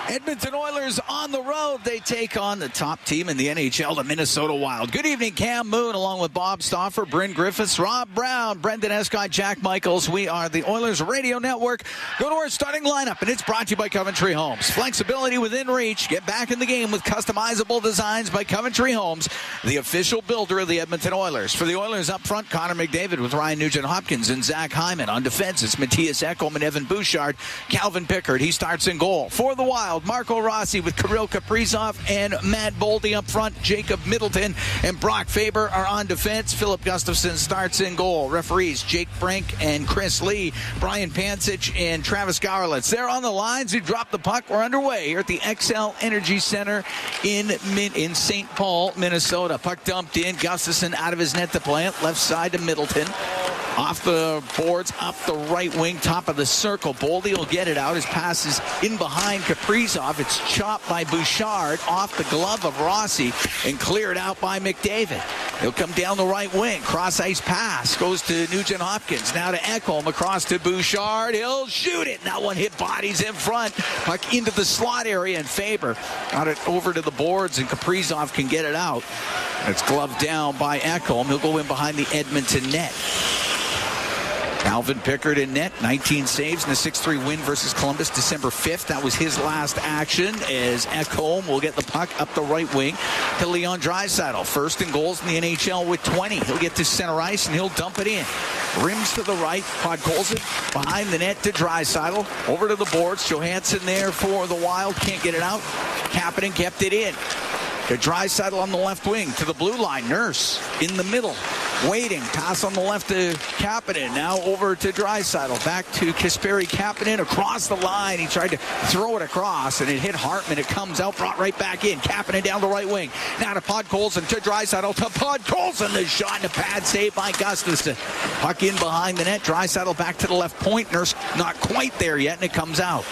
Edmonton Oilers on the road. They take on the top team in the NHL, the Minnesota Wild. Good evening, Cam Moon, along with Bob Stauffer, Bryn Griffiths, Rob Brown, Brendan Escott, Jack Michaels. We are the Oilers Radio Network. Go to our starting lineup, and it's brought to you by Coventry Homes. Flexibility within reach. Get back in the game with customizable designs by Coventry Homes, the official builder of the Edmonton Oilers. For the Oilers up front, Connor McDavid with Ryan Nugent-Hopkins and Zach Hyman. On defense, it's Matthias Ekholm and Evan Bouchard. Calvin Pickard, he starts in goal. For the Wild, Marco Rossi with Kirill Kaprizov and Matt Boldy up front. Jacob Middleton and Brock Faber are on defense. Philip Gustafson starts in goal. Referees Jake Brink and Chris Lee. Brian Pansich and Travis Gowerlitz. They're on the lines. Who dropped the puck. We're underway here at the XL Energy Center in St. Paul, Minnesota. Puck dumped in. Gustafson out of his net to play it. Left side to Middleton. Off the boards, up the right wing, top of the circle. Boldy will get it out. His pass is in behind Kaprizov. It's chopped by Bouchard off the glove of Rossi and cleared out by McDavid. He'll come down the right wing. Cross-ice pass goes to Nugent-Hopkins. Now to Ekholm, across to Bouchard. He'll shoot it. That one hit bodies in front. Puck into the slot area, and Faber got it over to the boards, and Kaprizov can get it out. It's gloved down by Ekholm. He'll go in behind the Edmonton net. Calvin Pickard in net, 19 saves in a 6-3 win versus Columbus December 5th. That was his last action, as Ekholm will get the puck up the right wing to Leon Draisaitl. First in goals in the NHL with 20. He'll get to center ice and he'll dump it in. Rims to the right. Podkolzin behind the net to Draisaitl. Over to the boards. Johansson there for the Wild. Can't get it out. Kapanen kept it in. To Draisaitl on the left wing. To the blue line. Nurse in the middle. Waiting. Pass on the left to Kapanen. Now over to Draisaitl. Back to Kasperi Kapanen across the line. He tried to throw it across, and it hit Hartman. It comes out, brought right back in. Kapanen down the right wing. Now to Podkolzin, to Draisaitl, to Podkolzin. The shot and a pad save by Gustafson. Puck in behind the net. Draisaitl back to the left point. Nurse not quite there yet, and it comes out.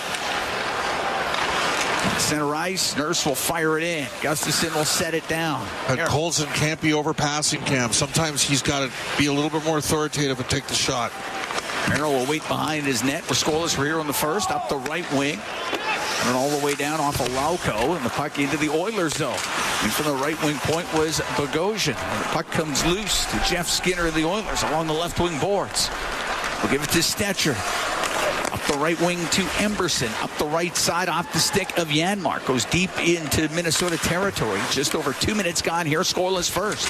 Center ice, Nurse will fire it in. Gustafson will set it down. But Colson can't be overpassing, Cam. Sometimes he's got to be a little bit more authoritative and take the shot. Merrill will wait behind his net. We're scoreless here in the first. Up the right wing. And all the way down off of Lauko. And the puck into the Oilers zone. And from the right wing point was Bogosian. And the puck comes loose to Jeff Skinner of the Oilers along the left wing boards. We'll give it to Stetcher. Up the right wing to Emberson. Up the right side off the stick of Janmark. Goes deep into Minnesota territory. Just over 2 minutes gone here. Scoreless first.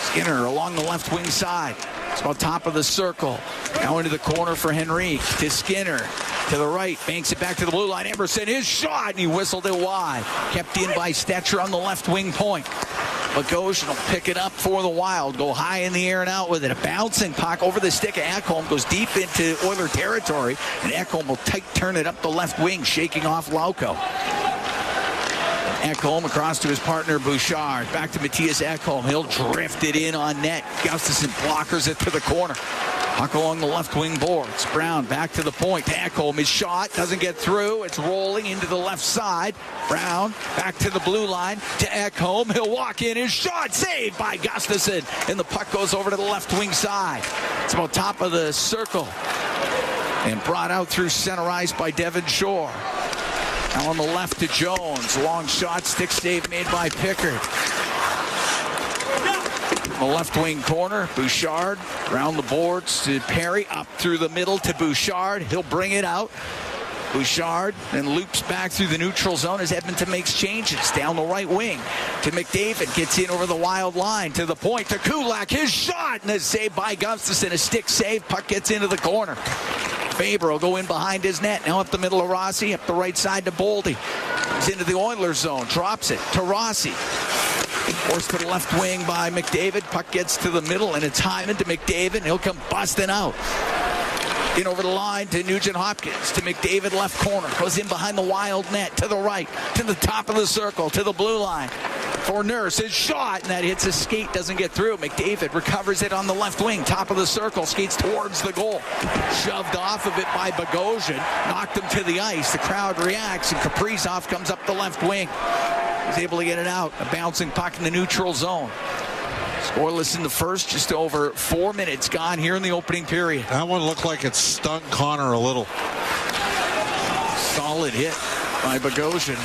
Skinner along the left wing side. It's about top of the circle. Now into the corner for Henrique. To Skinner. To the right. Banks it back to the blue line. Emberson, his shot. And he whistled it wide. Kept in by Stetcher on the left wing point. Bogosian will pick it up for the Wild. Go high in the air and out with it. A bouncing puck over the stick of Ekholm. Goes deep into Oiler territory. And Ekholm will tight turn it up the left wing, shaking off Lauko. Ekholm across to his partner Bouchard. Back to Matthias Ekholm. He'll drift it in on net. Gustafson blockers it to the corner. Puck along the left wing boards. Brown back to the point. Ekholm, his shot doesn't get through. It's rolling into the left side. Brown back to the blue line to Ekholm. He'll walk in. His shot saved by Gustafson. And the puck goes over to the left wing side. It's about top of the circle. And brought out through center ice by Devon Shore. Now on the left to Jones. Long shot, stick save made by Pickard. The left wing corner, Bouchard around the boards to Perry, up through the middle to Bouchard. He'll bring it out. Bouchard then loops back through the neutral zone as Edmonton makes changes. Down the right wing to McDavid. Gets in over the Wild line to the point to Kulak. His shot and a save by Gustafson. A stick save. Puck gets into the corner. Faber will go in behind his net. Now up the middle of Rossi. Up the right side to Boldy. He's into the Oilers zone. Drops it to Rossi. Forced to the left wing by McDavid. Puck gets to the middle, and it's Hyman to McDavid. He'll come busting out. In over the line to Nugent-Hopkins. To McDavid, left corner. Goes in behind the Wild net. To the right. To the top of the circle. To the blue line. For Nurse. His shot. And that hits a skate. Doesn't get through. McDavid recovers it on the left wing. Top of the circle. Skates towards the goal. Shoved off of it by Bogosian. Knocked him to the ice. The crowd reacts. And Kaprizov comes up the left wing. He's able to get it out. A bouncing puck in the neutral zone. Scoreless in the first, just over 4 minutes gone here in the opening period. That one looked like it stung Connor a little. Solid hit. by Bogosian.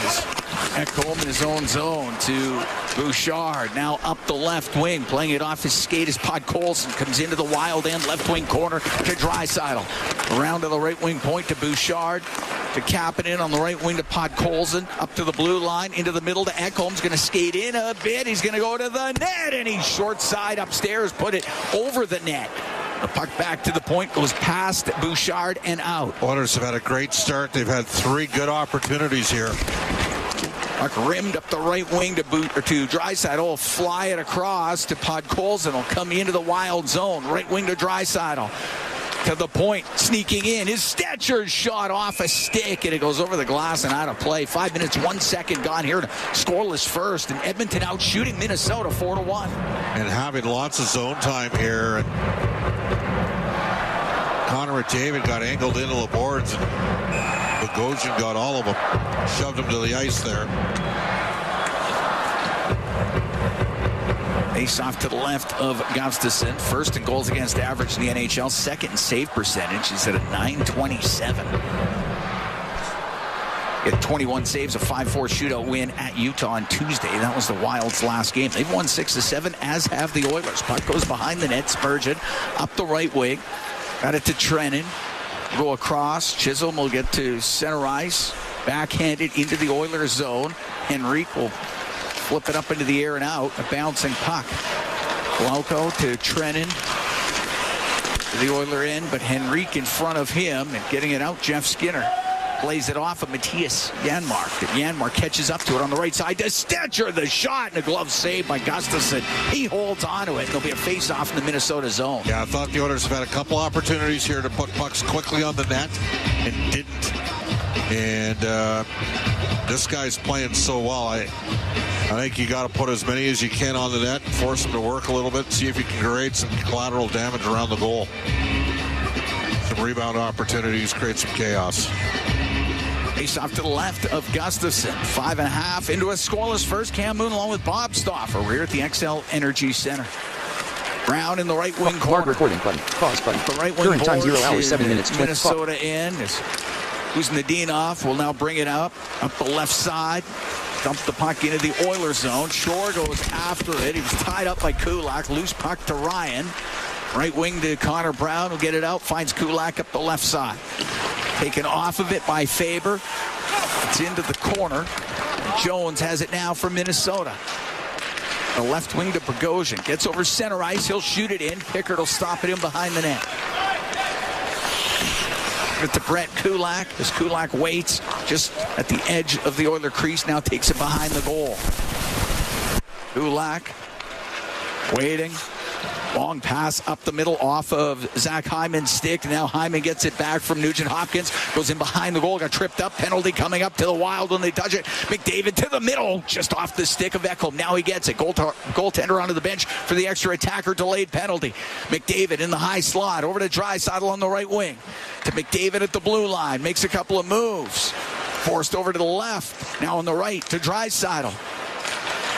Ekholm in his own zone to Bouchard. Now up the left wing, playing it off his skate as Podkolzin comes into the wild end, left wing corner to Draisaitl. Around to the right wing point to Bouchard. To cap it in on the right wing to Podkolzin. Up to the blue line, into the middle to Ekholm's going to skate in a bit. He's going to go to the net, and he's short side upstairs, put it over the net. The puck back to the point, goes past Bouchard and out. Oilers have had a great start. They've had 3 good opportunities here. Puck rimmed up the right wing to Draisaitl. Fly it across to Podkolzin. Will come into the wild zone. Right wing to Draisaitl. To the point, sneaking in. His Stetcher shot off a stick, and it goes over the glass and out of play. 5 minutes, 1 second gone here to scoreless first. And Edmonton out shooting Minnesota 4-1. And having lots of zone time here. And Connor McDavid got angled into the boards, and Bogosian got all of them. Shoved him to the ice there. Face off to the left of Gustafsson. First in goals against average in the NHL. Second in save percentage. He's at a .927. He had 21 saves, a 5-4 shootout win at Utah on Tuesday. That was the Wild's last game. They've won 6-7, as have the Oilers. Puck goes behind the net. Spurgeon up the right wing. Got it to Trennan. Go across. Chisholm will get to center ice. Backhanded into the Oilers zone. Henrique will flip it up into the air and out. A bouncing puck. Glauco to Trennan. The Oiler in, but Henrique in front of him, and getting it out, Jeff Skinner. Plays it off of Matthias Janmark. Janmark catches up to it on the right side to Stetcher. The shot and a glove save by Gustafsson. He holds on to it. There'll be a face-off in the Minnesota zone. Yeah, I thought the Oilers have had a couple opportunities here to put pucks quickly on the net and didn't. And this guy's playing so well. I think you got to put as many as you can on the net, force him to work a little bit, see if you can create some collateral damage around the goal. Some rebound opportunities, create some chaos. Face off to the left of Gustafsson. 5.5 into a scoreless first. Cam Moon along with Bob Stauffer. We're at the XL Energy Center. Brown in the right wing corner. Mark recording button. Pause button. The right wing current time 0 hours 7 minutes. Minnesota in. Kuznetsov will now bring it up the left side. Dump the puck into the Oilers zone. Shore goes after it. He was tied up by Kulak. Loose puck to Ryan. Right wing to Connor Brown. Will get it out. Finds Kulak up the left side. Taken off of it by Faber. It's into the corner. Jones has it now for Minnesota. The left wing to Bogosian. Gets over center ice. He'll shoot it in. Pickard will stop it in behind the net. To Brett Kulak as Kulak waits just at the edge of the Oiler crease. Now takes it behind the goal. Kulak waiting. Long pass up the middle off of Zach Hyman's stick. Now Hyman gets it back from Nugent Hopkins. Goes in behind the goal. Got tripped up. Penalty coming up to the Wild when they touch it. McDavid to the middle. Just off the stick of Ekholm. Now he gets it. Goaltender onto the bench for the extra attacker. Delayed penalty. McDavid in the high slot. Over to Draisaitl on the right wing. To McDavid at the blue line. Makes a couple of moves. Forced over to the left. Now on the right to Draisaitl.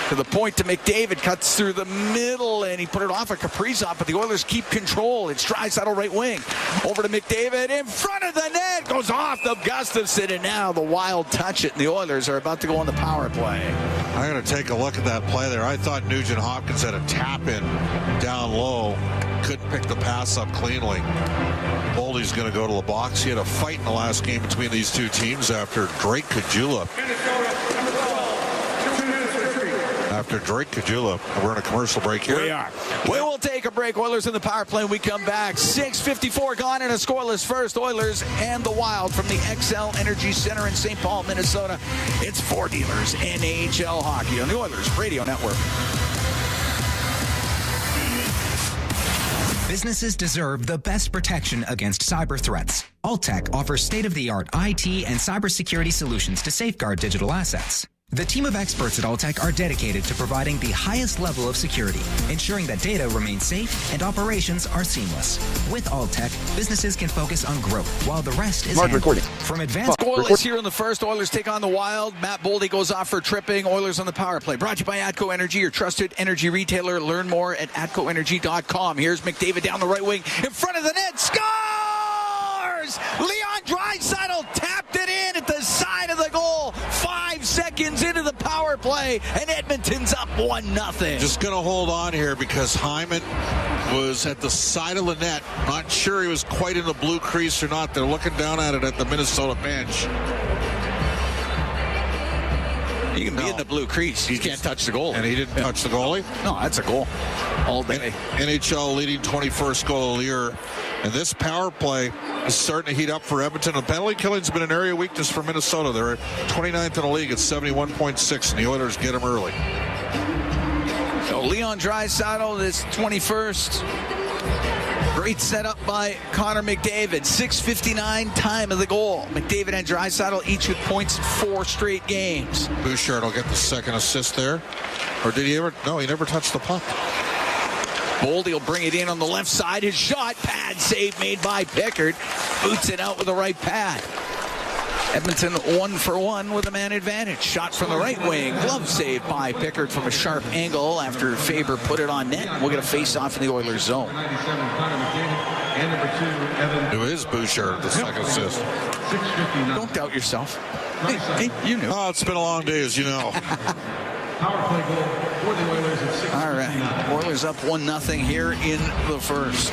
To the point to McDavid, cuts through the middle, and he put it off of Kaprizov, but the Oilers keep control. It's Draisaitl right wing. Over to McDavid, in front of the net, goes off of Gustafsson, and now the Wild touch it, and the Oilers are about to go on the power play. I'm going to take a look at that play there. I thought Nugent Hopkins had a tap-in down low. Couldn't pick the pass up cleanly. Boldy's going to go to the box. He had a fight in the last game between these two teams after Drake Kajula. We're in a commercial break here. We are. We will take a break. Oilers in the power play when we come back. 6:54 gone in a scoreless first. Oilers and the Wild from the XL Energy Center in St. Paul, Minnesota. It's Four Dealers NHL Hockey on the Oilers Radio Network. Businesses deserve the best protection against cyber threats. Alltech offers state-of-the-art IT and cybersecurity solutions to safeguard digital assets. The team of experts at Alltech are dedicated to providing the highest level of security, ensuring that data remains safe and operations are seamless. With Alltech, businesses can focus on growth while the rest is recording. From advanced scoreless here in the first. Oilers take on the Wild. Matt Boldy goes off for tripping. Oilers on the power play. Brought to you by Atco Energy, your trusted energy retailer. Learn more at atcoenergy.com. Here's McDavid down the right wing in front of the net. Scores! Leon Draisaitl tapped it in at the side of the goal. seconds into the power play, and Edmonton's up 1-0. Just going to hold on here because Hyman was at the side of the net. Not sure he was quite in the blue crease or not. They're looking down at it at the Minnesota bench. You can be in the blue crease. You can't touch the goal. And he didn't touch the goalie? No, that's a goal. All day. NHL leading 21st goal of the year. And this power play is starting to heat up for Edmonton. The penalty killing's been an area of weakness for Minnesota. They're 29th in the league at 71.6, and the Oilers get them early. So Leon Draisaitl, this 21st. Great setup by Connor McDavid. 6:59 time of the goal. McDavid and Draisaitl each with points in 4 straight games. Bouchard will get the second assist there. Or did he ever? No, he never touched the puck. Boldy will bring it in on the left side. His shot, pad save made by Pickard. Boots it out with the right pad. Edmonton 1-for-1 with a man advantage. Shot from the right wing. Glove save by Pickard from a sharp angle after Faber put it on net. We'll get a face-off in the Oilers zone. It is Bouchard, the second assist. Don't doubt yourself. Hey, you knew. Oh, it's been a long day, as you know. Power play goal for the Oilers at 6. All right. Oilers up 1-0 here in the first.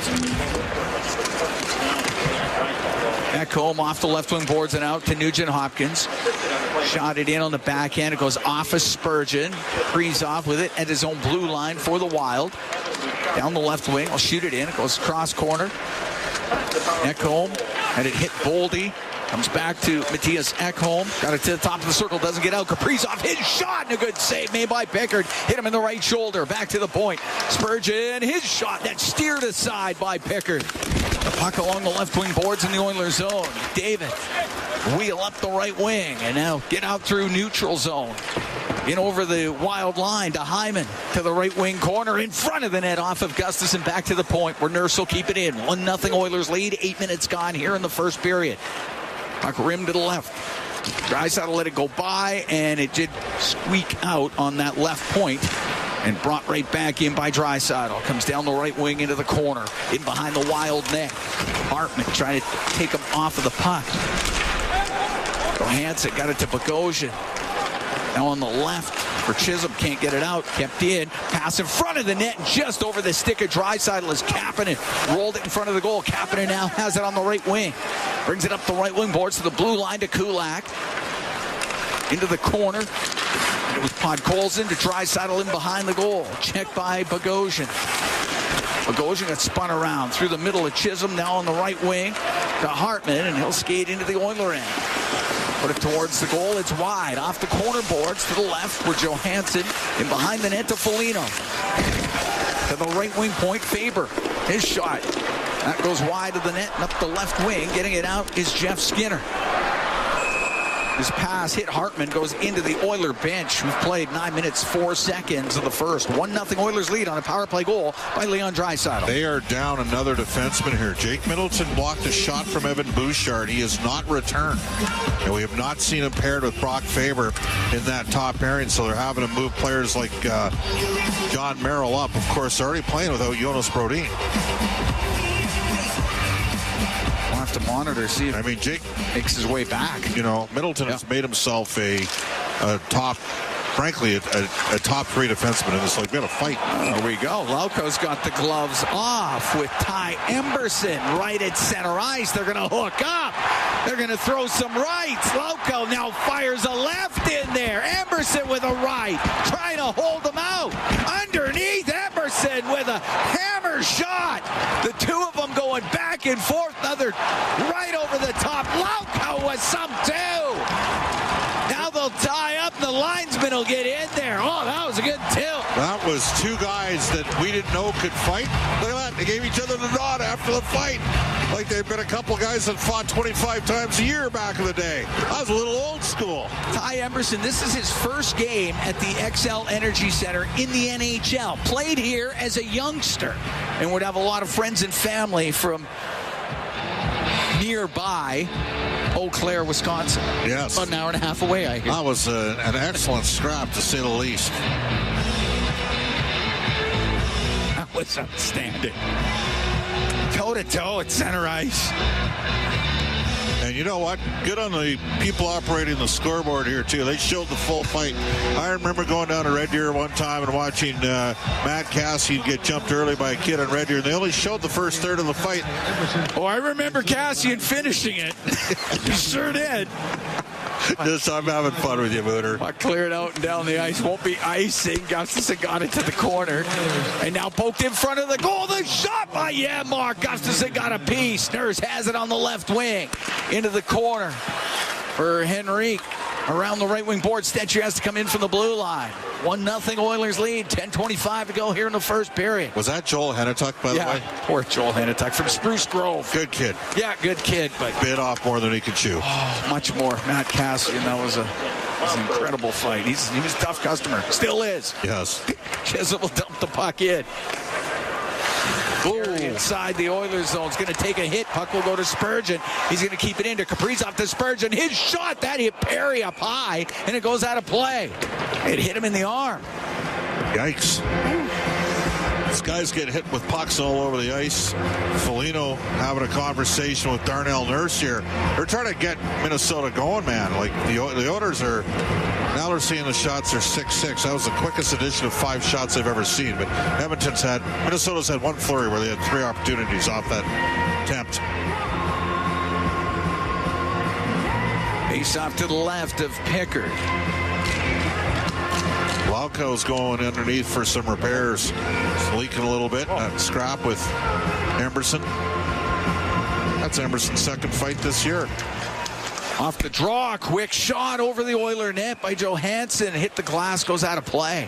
Ekholm off the left wing boards and out to Nugent Hopkins. Shot it in on the backhand. It goes off of Spurgeon. Kaprizov with it at his own blue line for the Wild. Down the left wing. I'll shoot it in. It goes cross corner. Ekholm had it hit Boldy. Comes back to Matthias Ekholm. Got it to the top of the circle. Doesn't get out. Kaprizov, his shot, and a good save made by Pickard. Hit him in the right shoulder. Back to the point. Spurgeon, his shot. That steered aside by Pickard. The puck along the left wing boards in the Oilers zone. David wheel up the right wing. And now get out through neutral zone. In over the Wild line to Hyman. To the right wing corner. In front of the net off of Gustafsson. Back to the point where Nurse will keep it in. 1-0 Oilers lead. 8 minutes gone here in the first period. Puck rim to the left. Draisaitl let it go by, and it did squeak out on that left point and brought right back in by Draisaitl. Comes down the right wing into the corner, in behind the Wild net. Hartman trying to take him off of the puck. Johansson got it to Bogosian. Now on the left for Chisholm, can't get it out, kept in, pass in front of the net, and just over the stick of Draisaitl is Kapanen. Rolled it in front of the goal. Kapanen now has it on the right wing. Brings it up the right wing boards to the blue line to Kulak. Into the corner. And it was Podkolzin to Draisaitl in behind the goal. Checked by Bogosian. Bogosian got spun around through the middle of Chisholm, now on the right wing to Hartman, and he'll skate into the Oiler end. Put it towards the goal. It's wide. Off the corner boards to the left where Johansson in behind the net to Foligno. To the right wing point, Faber. His shot. That goes wide of the net and up the left wing. Getting it out is Jeff Skinner. His pass hit Hartman, goes into the Oiler bench, who've played 9 minutes, 4 seconds of the first. 1-0 Oilers lead on a power play goal by Leon Draisaitl. They are down another defenseman here. Jake Middleton blocked a shot from Evan Bouchard. He has not returned. And we have not seen him paired with Brock Faber in that top pairing, so they're having to move players like John Merrill up. Of course, they're already playing without Jonas Brodin. We'll have to monitor, see if Jake makes his way back. You know, Middleton has made himself a top, frankly, a top 3 defenseman in this league. We got a fight. There we go. Lauko's got the gloves off with Ty Emberson right at center ice. They're going to hook up. They're going to throw some rights. Lauko now fires a left in there. Emberson with a right, trying to hold them out. Underneath, Emberson with a hammer shot. The two of them going back and forth. Another right over the top. Lauko with some too. Now they'll tie up. The linesman will get in there. Oh, that was a good tilt. That was 2 guys that we didn't know could fight. Look at that. They gave each other the nod after the fight. Like they've been a couple guys that fought 25 times a year back in the day. That was a little old school. Ty Emberson, this is his first game at the XL Energy Center in the NHL. Played here as a youngster and would have a lot of friends and family from nearby Eau Claire, Wisconsin. Yes. About an hour and a half away, I hear. That was an excellent scrap, to say the least. That was outstanding. Toe-to-toe at center ice. And you know what? Good on the people operating the scoreboard here, too. They showed the full fight. I remember going down to Red Deer one time and watching Matt Cassian get jumped early by a kid on Red Deer. They only showed the first third of the fight. Oh, I remember Cassian finishing it. He sure did. I'm having fun with you, Mooner. Puck cleared out and down the ice. Won't be icing. Gustafson got it to the corner. And now poked in front of the goal. The shot by Janmark. Gustafson got a piece. Nurse has it on the left wing. Into the corner for Henrique. Around the right wing board. Stetcher has to come in from the blue line. 1-0 Oilers lead. 10:25 to go here in the first period. Was that Joel Hennetuck, by the way? Poor Joel Hennetuck from Spruce Grove. Good kid. Yeah, good kid. But bit off more than he could chew. Oh, much more. Matt Cassian, that was an incredible fight. He was a tough customer. Still is. Yes. Chisholm will dump the puck in. Inside the Oilers zone. It's going to take a hit. Puck will go to Spurgeon. He's going to keep it in to Kaprizov to Spurgeon. His shot, that hit Perry up high, and it goes out of play. It hit him in the arm. Yikes. These guys get hit with pucks all over the ice. Foligno having a conversation with Darnell Nurse here. They're trying to get Minnesota going, man. Like the Oilers are, now they're seeing the shots are 6-6. That was the quickest addition of 5 shots they've ever seen. But Minnesota's had one flurry where they had 3 opportunities off that attempt. Face off to the left of Pickard. Lauko's going underneath for some repairs. It's leaking a little bit. Scrap with Emberson. That's Emberson's second fight this year. Off the draw, quick shot over the Oiler net by Johansson. Hit the glass, goes out of play.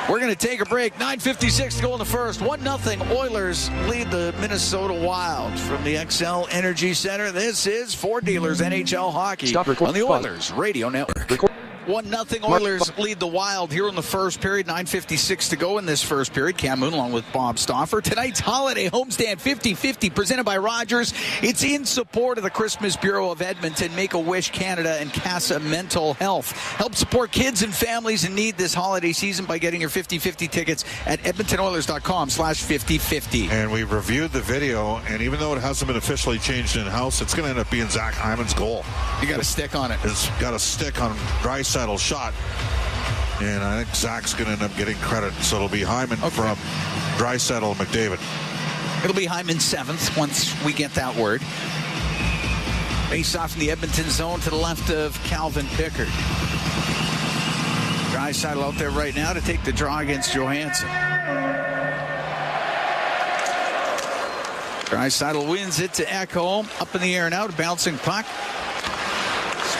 We're going to take a break. 9:56 to go in the first. 1-0 Oilers lead the Minnesota Wild from the XL Energy Center. This is Ford Dealers NHL Hockey on the Oilers Radio Network. 1-0 Oilers lead the Wild here in the first period. 9:56 to go in this first period. Cam Moon along with Bob Stauffer. Tonight's holiday homestand 50-50 presented by Rogers. It's in support of the Christmas Bureau of Edmonton, Make-A-Wish Canada, and Casa Mental Health. Help support kids and families in need this holiday season by getting your 50-50 tickets at edmontonoilers.com/50-50. And we've reviewed the video, and even though it hasn't been officially changed in-house, it's going to end up being Zach Hyman's goal. You got a stick on it. It's got a stick on Draisaitl shot, and I think Zach's going to end up getting credit, so it'll be Hyman from Draisaitl and McDavid. It'll be Hyman 7th once we get that word. Face off in the Edmonton zone to the left of Calvin Pickard. Draisaitl out there right now to take the draw against Johansson. Draisaitl wins it to Ekholm. Up in the air now, bouncing puck.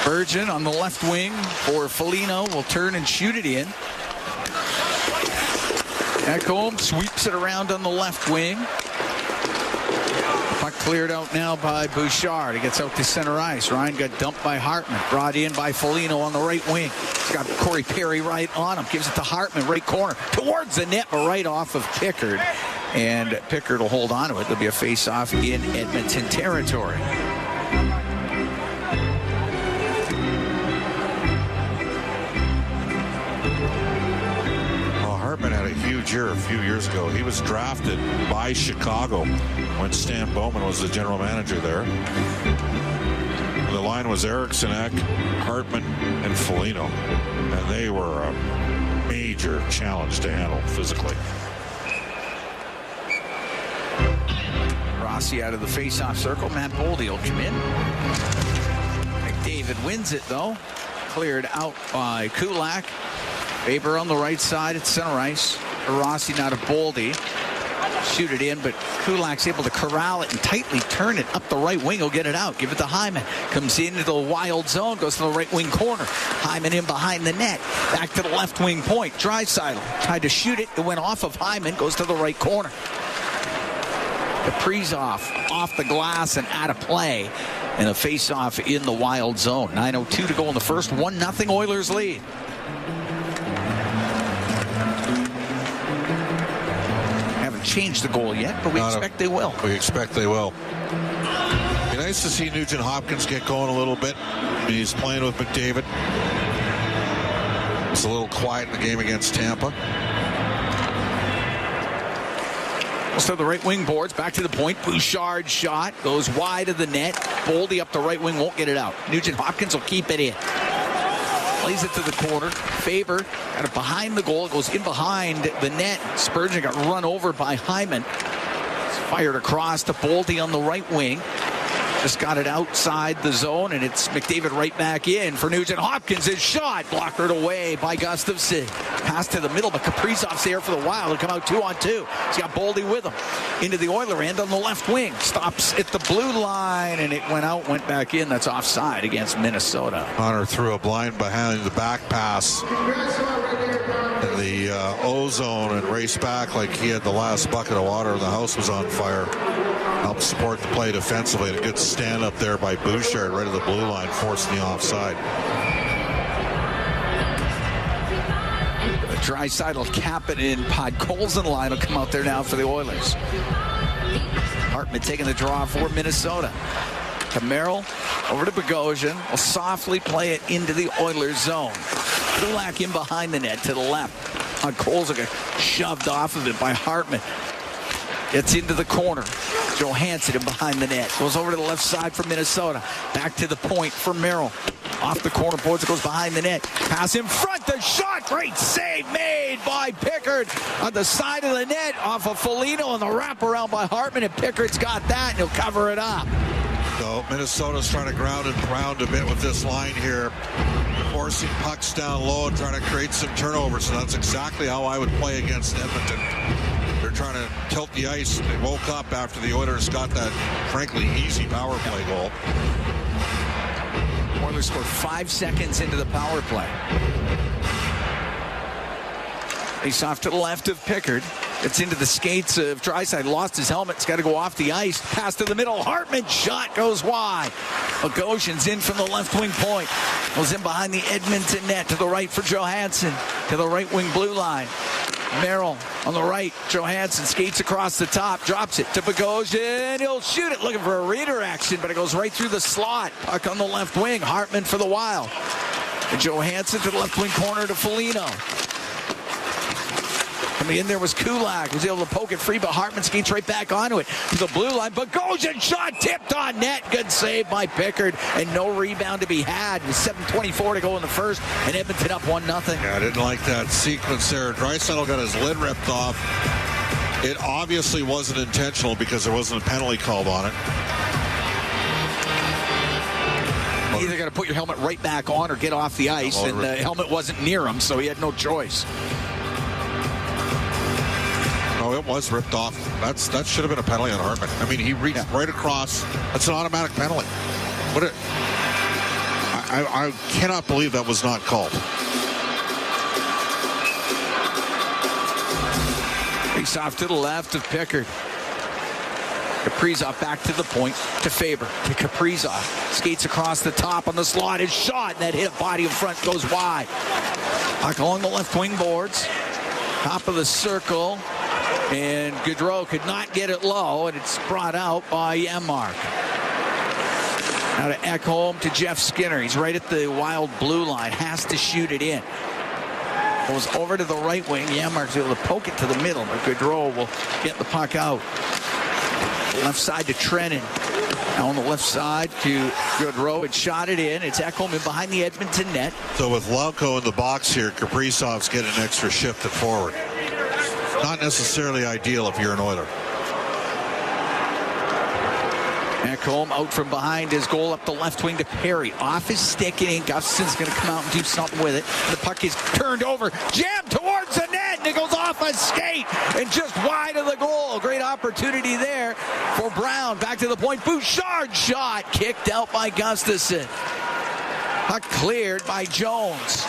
Spurgeon on the left wing for Foligno will turn and shoot it in. Ekholm sweeps it around on the left wing. Puck cleared out now by Bouchard. He gets out to center ice. Ryan got dumped by Hartman. Brought in by Foligno on the right wing. He's got Corey Perry right on him. Gives it to Hartman, right corner. Towards the net, but right off of Pickard. And Pickard will hold on to it. There'll be a face-off in Edmonton territory. Had a huge year a few years ago. He was drafted by Chicago when Stan Bowman was the general manager there. The line was Eriksson, Ek, Hartman, and Foligno, and they were a major challenge to handle physically. Rossi out of the face-off circle. Matt Boldy will come in. McDavid wins it though. Cleared out by Kulak. Faber on the right side at center ice. Rossi now to Boldy. Shoot it in, but Kulak's able to corral it and tightly turn it up the right wing. He'll get it out. Give it to Hyman. Comes into the Wild zone. Goes to the right wing corner. Hyman in behind the net. Back to the left wing point. Draisaitl tried to shoot it. It went off of Hyman. Goes to the right corner. Kaprizov off the glass and out of play. And a face-off in the Wild zone. 9:02 to go in the first. 1-0 Oilers lead. Changed the goal yet, but we expect they will. We expect they will. Be nice to see Nugent Hopkins get going a little bit. He's playing with McDavid. It's a little quiet in the game against Tampa. So the right wing boards, back to the point. Bouchard shot, goes wide of the net. Boldy up the right wing, won't get it out. Nugent Hopkins will keep it in. Plays it to the corner. Faber got it behind the goal. It goes in behind the net. Spurgeon got run over by Hyman. It's fired across to Boldy on the right wing. Just got it outside the zone, and it's McDavid right back in for Nugent Hopkins. His shot blockered away by Gustafsson. Pass to the middle, but Kaprizov's there for the Wild. He'll come out 2-on-2. He's got Boldy with him. Into the Oiler end on the left wing. Stops at the blue line, and it went out, went back in. That's offside against Minnesota. Connor threw a blind behind the back pass in the O-zone and raced back like he had the last bucket of water and the house was on fire. Helped support the play defensively. And a good stand up there by Bouchard right at the blue line, forcing the offside. Draisaitl will cap it in. Podkolzin line will come out there now for the Oilers. Hartman taking the draw for Minnesota. To Merrill, over to Bogosian. Will softly play it into the Oilers zone. Kulak in behind the net to the left. Podkolzin got shoved off of it by Hartman. Gets into the corner. Johansson in behind the net. Goes over to the left side for Minnesota. Back to the point for Merrill. Off the corner boards, it goes behind the net. Pass in front, the shot. Great save made by Pickard on the side of the net off of Foligno, and the wraparound by Hartman, and Pickard's got that, and he'll cover it up. So Minnesota's trying to ground and pound a bit with this line here. Forcing pucks down low and trying to create some turnovers. So that's exactly how I would play against Edmonton. They're trying to tilt the ice. They woke up after the Oilers got that, frankly, easy power play goal. Oilers scored 5 seconds into the power play. Face off to the left of Pickard. It's into the skates of Draisaitl. Lost his helmet. It's got to go off the ice. Pass to the middle. Hartman shot goes wide. Bogosian's in from the left wing point. Goes in behind the Edmonton net to the right for Johansson. To the right wing blue line. Merrill on the right. Johansson skates across the top. Drops it to Bogosian. He'll shoot it. Looking for a redirection, but it goes right through the slot. Puck on the left wing. Hartman for the Wild. And Johansson to the left wing corner to Foligno. Coming in there was Kulak. Was able to poke it free, but Hartman skates right back onto it. To the blue line. Bogosian shot tipped on net. Good save by Pickard. And no rebound to be had. With 7:24 to go in the first. And Edmonton up 1-0. Yeah, I didn't like that sequence there. Draisaitl got his lid ripped off. It obviously wasn't intentional because there wasn't a penalty called on it. You either got to put your helmet right back on or get off the ice. And the helmet wasn't near him, so he had no choice. No, it was ripped off. That should have been a penalty on Hartman. I mean, he reached right across. That's an automatic penalty. I cannot believe that was not called. Face off to the left of Pickard. Kaprizov back to the point to Faber. To Kaprizov. Skates across the top on the slot. His shot. And that hit a body in front goes wide. Puck along the left wing boards. Top of the circle. And Gaudreau could not get it low, and it's brought out by Janmark. Now to Ekholm to Jeff Skinner. He's right at the Wild blue line. Has to shoot it in. Goes over to the right wing. Janmark's able to poke it to the middle, but Gaudreau will get the puck out. Left side to Trennan. Now on the left side to Gaudreau. It shot it in. It's Ekholm in behind the Edmonton net. So with Lauko in the box here, Kaprizov's getting an extra shift at forward. Not necessarily ideal if you're an Oiler. Ekholm out from behind his goal up the left wing to Perry. Off his stick and in. Gustafsson's going to come out and do something with it. The puck is turned over. Jammed towards the net. And it goes off a skate. And just wide of the goal. Great opportunity there for Brown. Back to the point. Bouchard shot. Kicked out by Gustafsson. Puck cleared by Jones.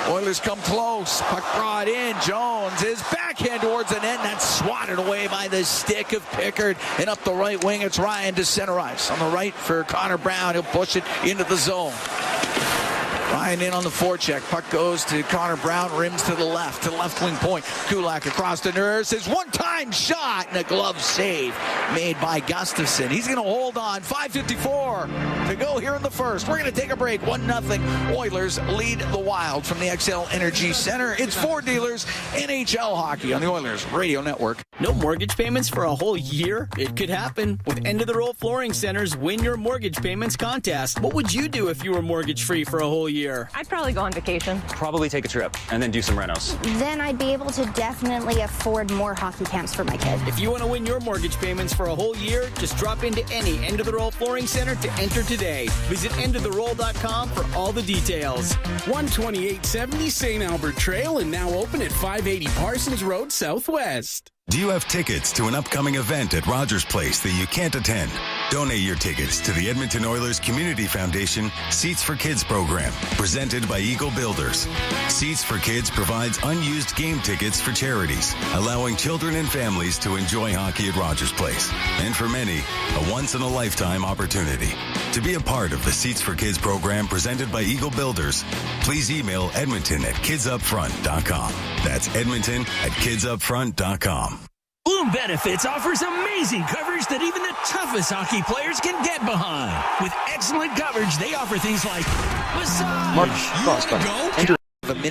Oilers come close. Puck brought in. Jones is backhand towards the net, and that's swatted away by the stick of Pickard. And up the right wing, it's Ryan to center ice. On the right for Connor Brown. He'll push it into the zone. Ryan in on the forecheck. Puck goes to Connor Brown. Rims to the left wing point. Kulak across the Nurse. His one-time shot and a glove save made by Gustafson. He's going to hold on. 5:54 to go here in the first. We're going to take a break. 1-0. Oilers lead the Wild from the XL Energy Center. It's Four Dealers NHL hockey on the Oilers Radio Network. No mortgage payments for a whole year? It could happen with End of the Roll Flooring Center's Win Your Mortgage Payments contest. What would you do if you were mortgage-free for a whole year? I'd probably go on vacation. Probably take a trip and then do some renos. Then I'd be able to definitely afford more hockey camps for my kid. If you want to win your mortgage payments for a whole year, just drop into any End of the Roll Flooring Center to enter today. Visit endoftheroll.com for all the details. 12870 St. Albert Trail and now open at 580 Parsons Road Southwest. Do you have tickets to an upcoming event at Rogers Place that you can't attend? Donate your tickets to the Edmonton Oilers Community Foundation Seats for Kids program, presented by Eagle Builders. Seats for Kids provides unused game tickets for charities, allowing children and families to enjoy hockey at Rogers Place. And for many, a once-in-a-lifetime opportunity. To be a part of the Seats for Kids program presented by Eagle Builders, please email edmonton@kidsupfront.com. That's edmonton@kidsupfront.com. Bloom Benefits offers amazing coverage that even the toughest hockey players can get behind. With excellent coverage, they offer things like massage. Mark, cross button. Enter.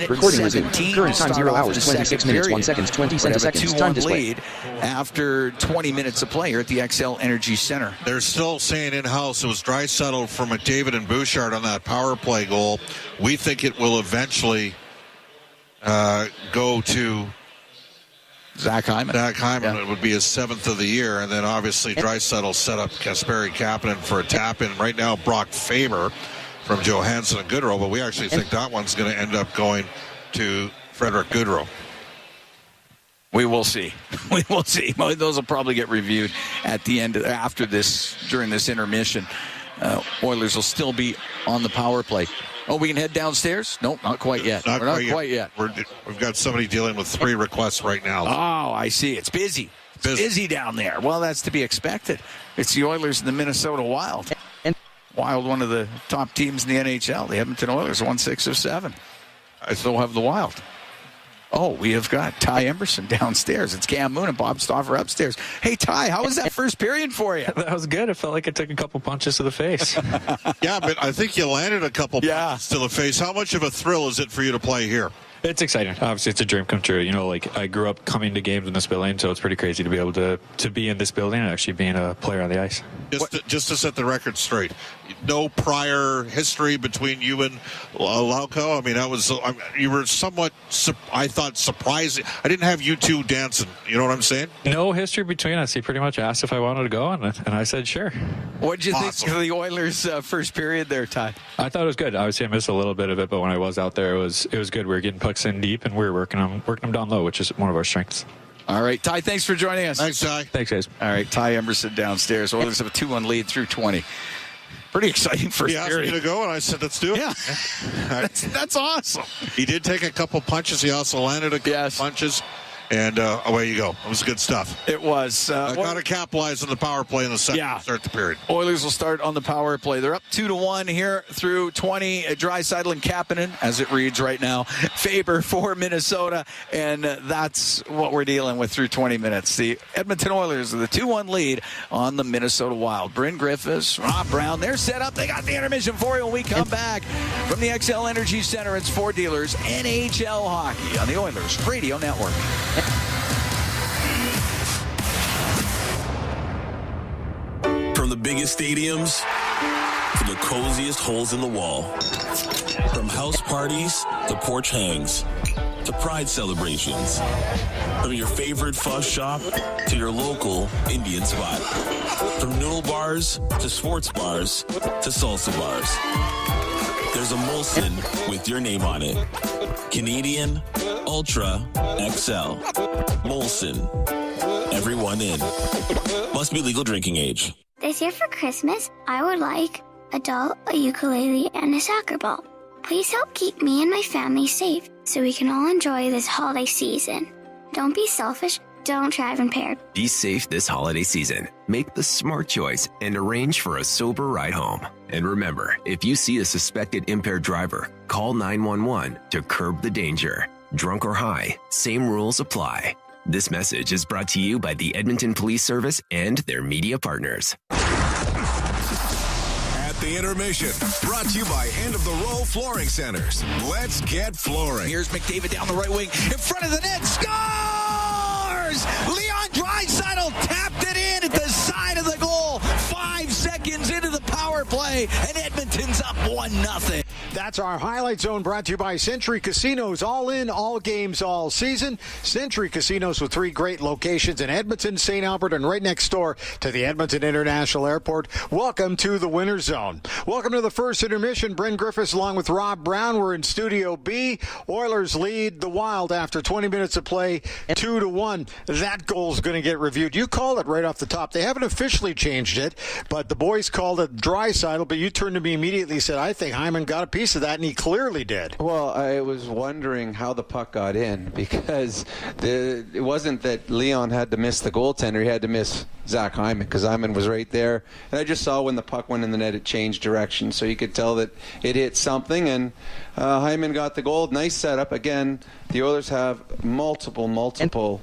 Recording resumed. Current time 0 hours 26 minutes 1 second 20 seconds. Time display. Lead after 20 minutes of play here at the XL Energy Center. They're still saying in-house it was Draisaitl for McDavid and Bouchard on that power play goal. We think it will eventually go to Zach Hyman. Yeah. It would be his 7th of the year, and then obviously Draisaitl set up Kasperi Kapanen for a tap-in. Right now, Brock Faber from Johansson and Goodrow, but we actually think that one's going to end up going to Frederick Goodrow. We will see. We will see. Those will probably get reviewed at the end, after this, during this intermission. Oilers will still be on the power play. Oh, we can head downstairs? Nope, not quite yet. We're not quite yet. We've got somebody dealing with 3 requests right now. Oh, I see. It's busy. It's busy down there. Well, that's to be expected. It's the Oilers and the Minnesota Wild. Wild, one of the top teams in the NHL. The Edmonton Oilers won 6 of 7. I still have the Wild. Oh, we have got Ty Emerson downstairs. It's Cam Moon and Bob Stauffer upstairs. Hey, Ty, how was that first period for you? That was good. It felt like I took a couple punches to the face. Yeah, but I think you landed a couple punches to the face. How much of a thrill is it for you to play here? It's exciting. Obviously, it's a dream come true. You know, like, I grew up coming to games in this building, so it's pretty crazy to be able to be in this building and actually being a player on the ice. Just to set the record straight, no prior history between you and Lauko? I mean, you were somewhat, I thought, surprising. I didn't have you two dancing. You know what I'm saying? No history between us. He pretty much asked if I wanted to go, and I said sure. What did you think of the Oilers' first period there, Ty? I thought it was good. Obviously, I missed a little bit of it, but when I was out there, it was good. We were getting pucks in deep, and we were working them down low, which is one of our strengths. All right, Ty, thanks for joining us. Thanks, Ty. Thanks, guys. All right, Ty Emerson downstairs. Oilers have a 2-1 lead through 20. Pretty exciting first period. He asked me to go, and I said, let's do it. Yeah, that's awesome. He did take a couple punches. He also landed a couple punches. And away you go. It was good stuff. It was. Got to capitalize on the power play in the second to start the period. Oilers will start on the power play. They're up 2-1 here through 20. Draisaitl and Kapanen, as it reads right now. Faber for Minnesota. And that's what we're dealing with through 20 minutes. The Edmonton Oilers with a 2-1 lead on the Minnesota Wild. Bryn Griffiths, Rob Brown, they're set up. They got the intermission for you when we come back from the XL Energy Center. It's Four Dealers NHL hockey on the Oilers Radio Network. From the biggest stadiums to the coziest holes in the wall. From house parties to porch hangs to pride celebrations. From your favorite fuzz shop to your local Indian spot. From noodle bars to sports bars to salsa bars. There's a Molson with your name on it. Canadian Ultra XL. Molson. Everyone in. Must be legal drinking age. This year for Christmas, I would like a doll, a ukulele, and a soccer ball. Please help keep me and my family safe so we can all enjoy this holiday season. Don't be selfish, Don't drive impaired. Be safe this holiday season. Make the smart choice and arrange for a sober ride home. And remember, if you see a suspected impaired driver, call 911 to curb the danger. Drunk or high, same rules apply. This message is brought to you by the Edmonton Police Service and their media partners. The intermission, brought to you by End of the Row Flooring Centers. Let's get flooring. Here's McDavid down the right wing, in front of the net, scores! Leon Draisaitl tapped it in at the side of the goal. 5 seconds into the power play, and Edmonton's up 1-0. That's our Highlight Zone, brought to you by Century Casinos. All in, all games, all season. Century Casinos with 3 great locations in Edmonton, St. Albert, and right next door to the Edmonton International Airport. Welcome to the Winter Zone. Welcome to the first intermission. Bryn Griffiths along with Rob Brown. We're in Studio B. Oilers lead the Wild after 20 minutes of play, 2-1. That goal's going to get reviewed. You called it right off the top. They haven't officially changed it, but the boys called it Draisaitl, but you turned to me immediately and said, I think Hyman got a piece of that, and he clearly did. Well, I was wondering how the puck got in, because it wasn't that Leon had to miss the goaltender. He had to miss Zach Hyman, because Hyman was right there. And I just saw when the puck went in the net, it changed direction. So you could tell that it hit something, and Hyman got the goal. Nice setup. Again, the Oilers have multiple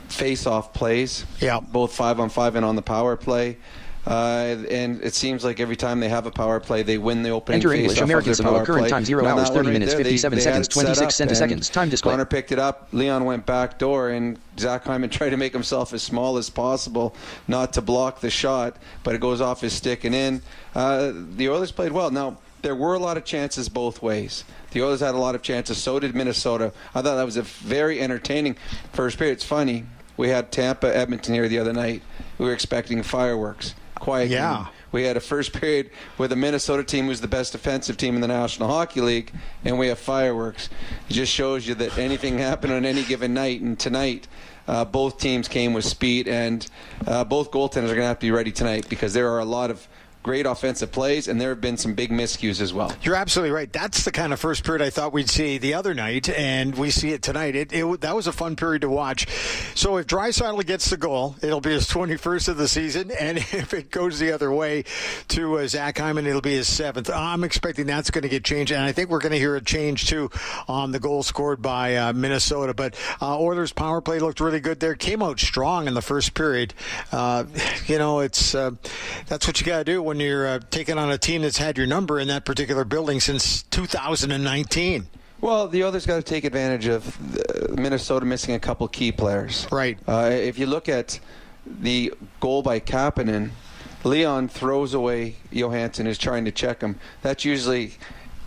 face-off plays, both 5-on-5 and on the power play. And it seems like every time they have a power play, they win the opening Enter face English, off American of their Samoa, power current play. time 0 And hours, that 30 one minutes, right there, 57 they had seconds, it set 26 up, and seconds. Time display. Connor picked it up, Leon went back door, and Zach Hyman tried to make himself as small as possible, not to block the shot, but it goes off his stick and in. The Oilers played well. Now, there were a lot of chances both ways. The Oilers had a lot of chances, so did Minnesota. I thought that was a very entertaining first period. It's funny, we had Tampa, Edmonton here the other night. We were expecting fireworks. Quiet game. We had a first period with a Minnesota team who's the best defensive team in the National Hockey League, and we have fireworks. It just shows you that anything can happen on any given night, and tonight both teams came with speed, and both goaltenders are going to have to be ready tonight, because there are a lot of great offensive plays, and there have been some big miscues as well. You're absolutely right. That's the kind of first period I thought we'd see the other night, and we see it tonight. That was a fun period to watch. So if Draisaitl gets the goal, it'll be his 21st of the season, and if it goes the other way to Zach Hyman, it'll be his 7th. I'm expecting that's going to get changed, and I think we're going to hear a change, too, on the goal scored by Minnesota. But Oilers' power play looked really good there. Came out strong in the first period. It's that's what you got to do when you're taking on a team that's had your number in that particular building since 2019. Well, the Oilers got to take advantage of Minnesota missing a couple key players. Right. If you look at the goal by Kapanen, Leon throws away Johansson, who's trying to check him. That's usually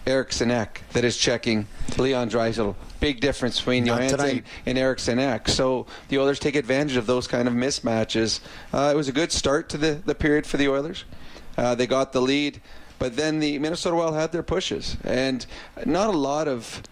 Eriksson Ek that is checking Leon Draisaitl. Big difference between Johansson and Eriksson Ek. So the Oilers take advantage of those kind of mismatches. It was a good start to the period for the Oilers. They got the lead, but then the Minnesota Wild had their pushes, and not a lot of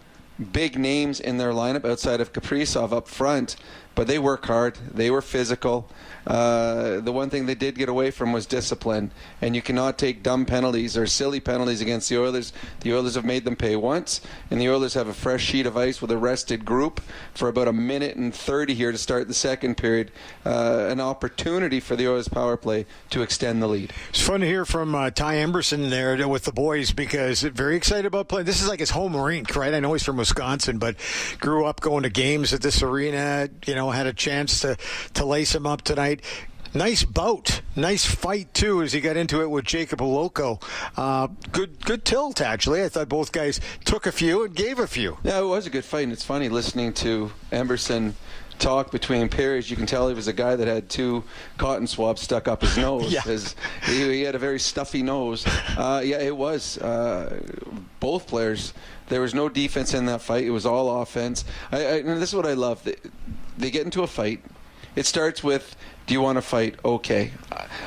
big names in their lineup outside of Kaprizov up front, but they work hard. They were physical. The one thing they did get away from was discipline, and you cannot take dumb penalties or silly penalties against the Oilers. The Oilers have made them pay once, and the Oilers have a fresh sheet of ice with a rested group for about 1:30 here to start the second period. An opportunity for the Oilers power play to extend the lead. It's fun to hear from Ty Emberson there with the boys, because very excited about playing. This is like his home rink, right? I know he's from Wisconsin, but grew up going to games at this arena. Had a chance to lace him up tonight. Nice bout. Nice fight, too, as he got into it with Jacob Oloko. Good tilt, actually. I thought both guys took a few and gave a few. Yeah, it was a good fight, and it's funny listening to Emberson talk between periods. You can tell he was a guy that had 2 cotton swabs stuck up his nose. Because he had a very stuffy nose. It was. Both players, there was no defense in that fight. It was all offense. And this is what I love. They get into a fight. It starts with, do you want to fight? Okay.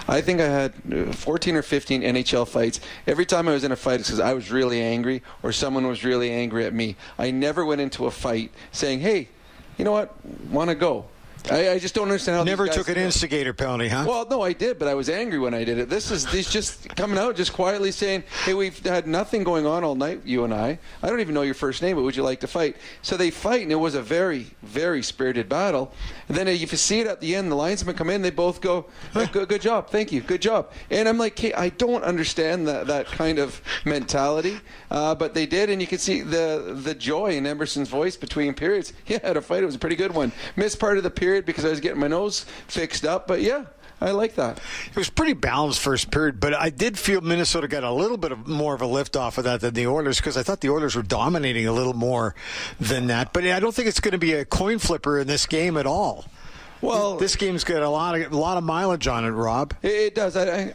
I think I had 14 or 15 NHL fights. Every time I was in a fight, it's because I was really angry or someone was really angry at me. I never went into a fight saying, hey, you know what, want to go. I just don't understand how Never these guys took an instigator penalty, huh? Well, no, I did, but I was angry when I did it. He's just coming out, just quietly saying, hey, we've had nothing going on all night, you and I. I don't even know your first name, but would you like to fight? So they fight, and it was a very, very spirited battle. And then if you see it at the end, the linesmen come in, they both go, good job, thank you, good job. And I'm like, hey, I don't understand that kind of mentality, but they did, and you could see the joy in Emerson's voice between periods. He had a fight. It was a pretty good one. Missed part of the period because I was getting my nose fixed up, but yeah, I like that. It was pretty balanced first period, but I did feel Minnesota got a little bit more of a lift off of that than the Oilers, because I thought the Oilers were dominating a little more than that. But I don't think it's going to be a coin flipper in this game at all. Well, this game's got a lot of mileage on it, Rob. It does. I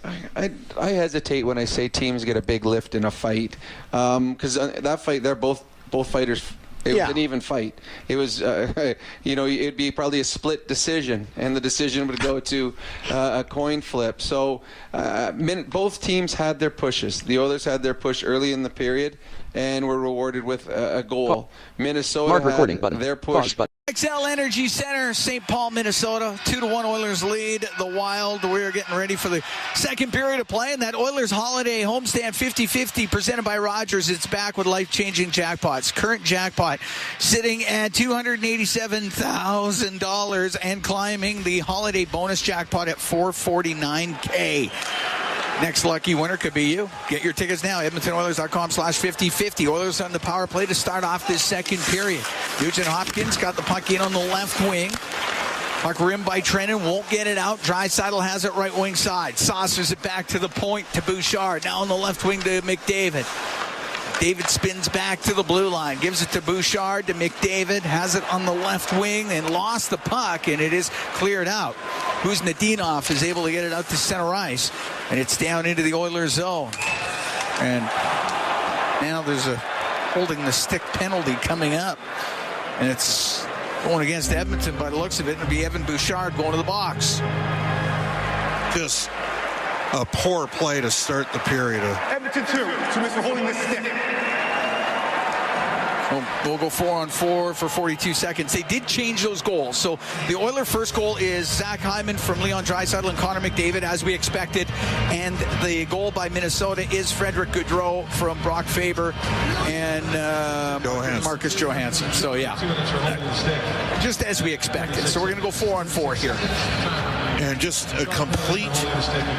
hesitate when I say teams get a big lift in a fight, because that fight, they're both fighters. It was an even fight. It was, it'd be probably a split decision, and the decision would go to a coin flip. So both teams had their pushes. The Oilers had their push early in the period and were rewarded with a goal. Minnesota had their push. XL Energy Center, St. Paul, Minnesota. 2-1 Oilers lead the Wild. We are getting ready for the second period of play, and that Oilers holiday homestand 50-50 presented by Rogers. It's back with life-changing jackpots. Current jackpot sitting at $287,000 and climbing. The holiday bonus jackpot at $449K. Next lucky winner could be you. Get your tickets now. EdmontonOilers.com/50-50. Oilers on the power play to start off this second period. Nugent Hopkins got the puck in on the left wing. Puck rimmed by Trennan, won't get it out. Draisaitl has it right wing side. Saucers it back to the point to Bouchard. Now on the left wing to McDavid. David spins back to the blue line, gives it to Bouchard, to McDavid, has it on the left wing and lost the puck, and it is cleared out. Kuznetsov is able to get it out to center ice, and it's down into the Oilers zone. And now there's a holding the stick penalty coming up, and it's going against Edmonton by the looks of it. It'll be Evan Bouchard going to the box. Just a poor play to start the period. Edmonton 2 Mr. holding the stick. We'll go 4-on-4 for 42 seconds. They did change those goals. So the Oiler first goal is Zach Hyman from Leon Draisaitl and Connor McDavid, as we expected. And the goal by Minnesota is Frederick Gaudreau from Brock Faber and Marcus Johansson. So, yeah, just as we expected. So we're going to go 4-on-4 here. And just a complete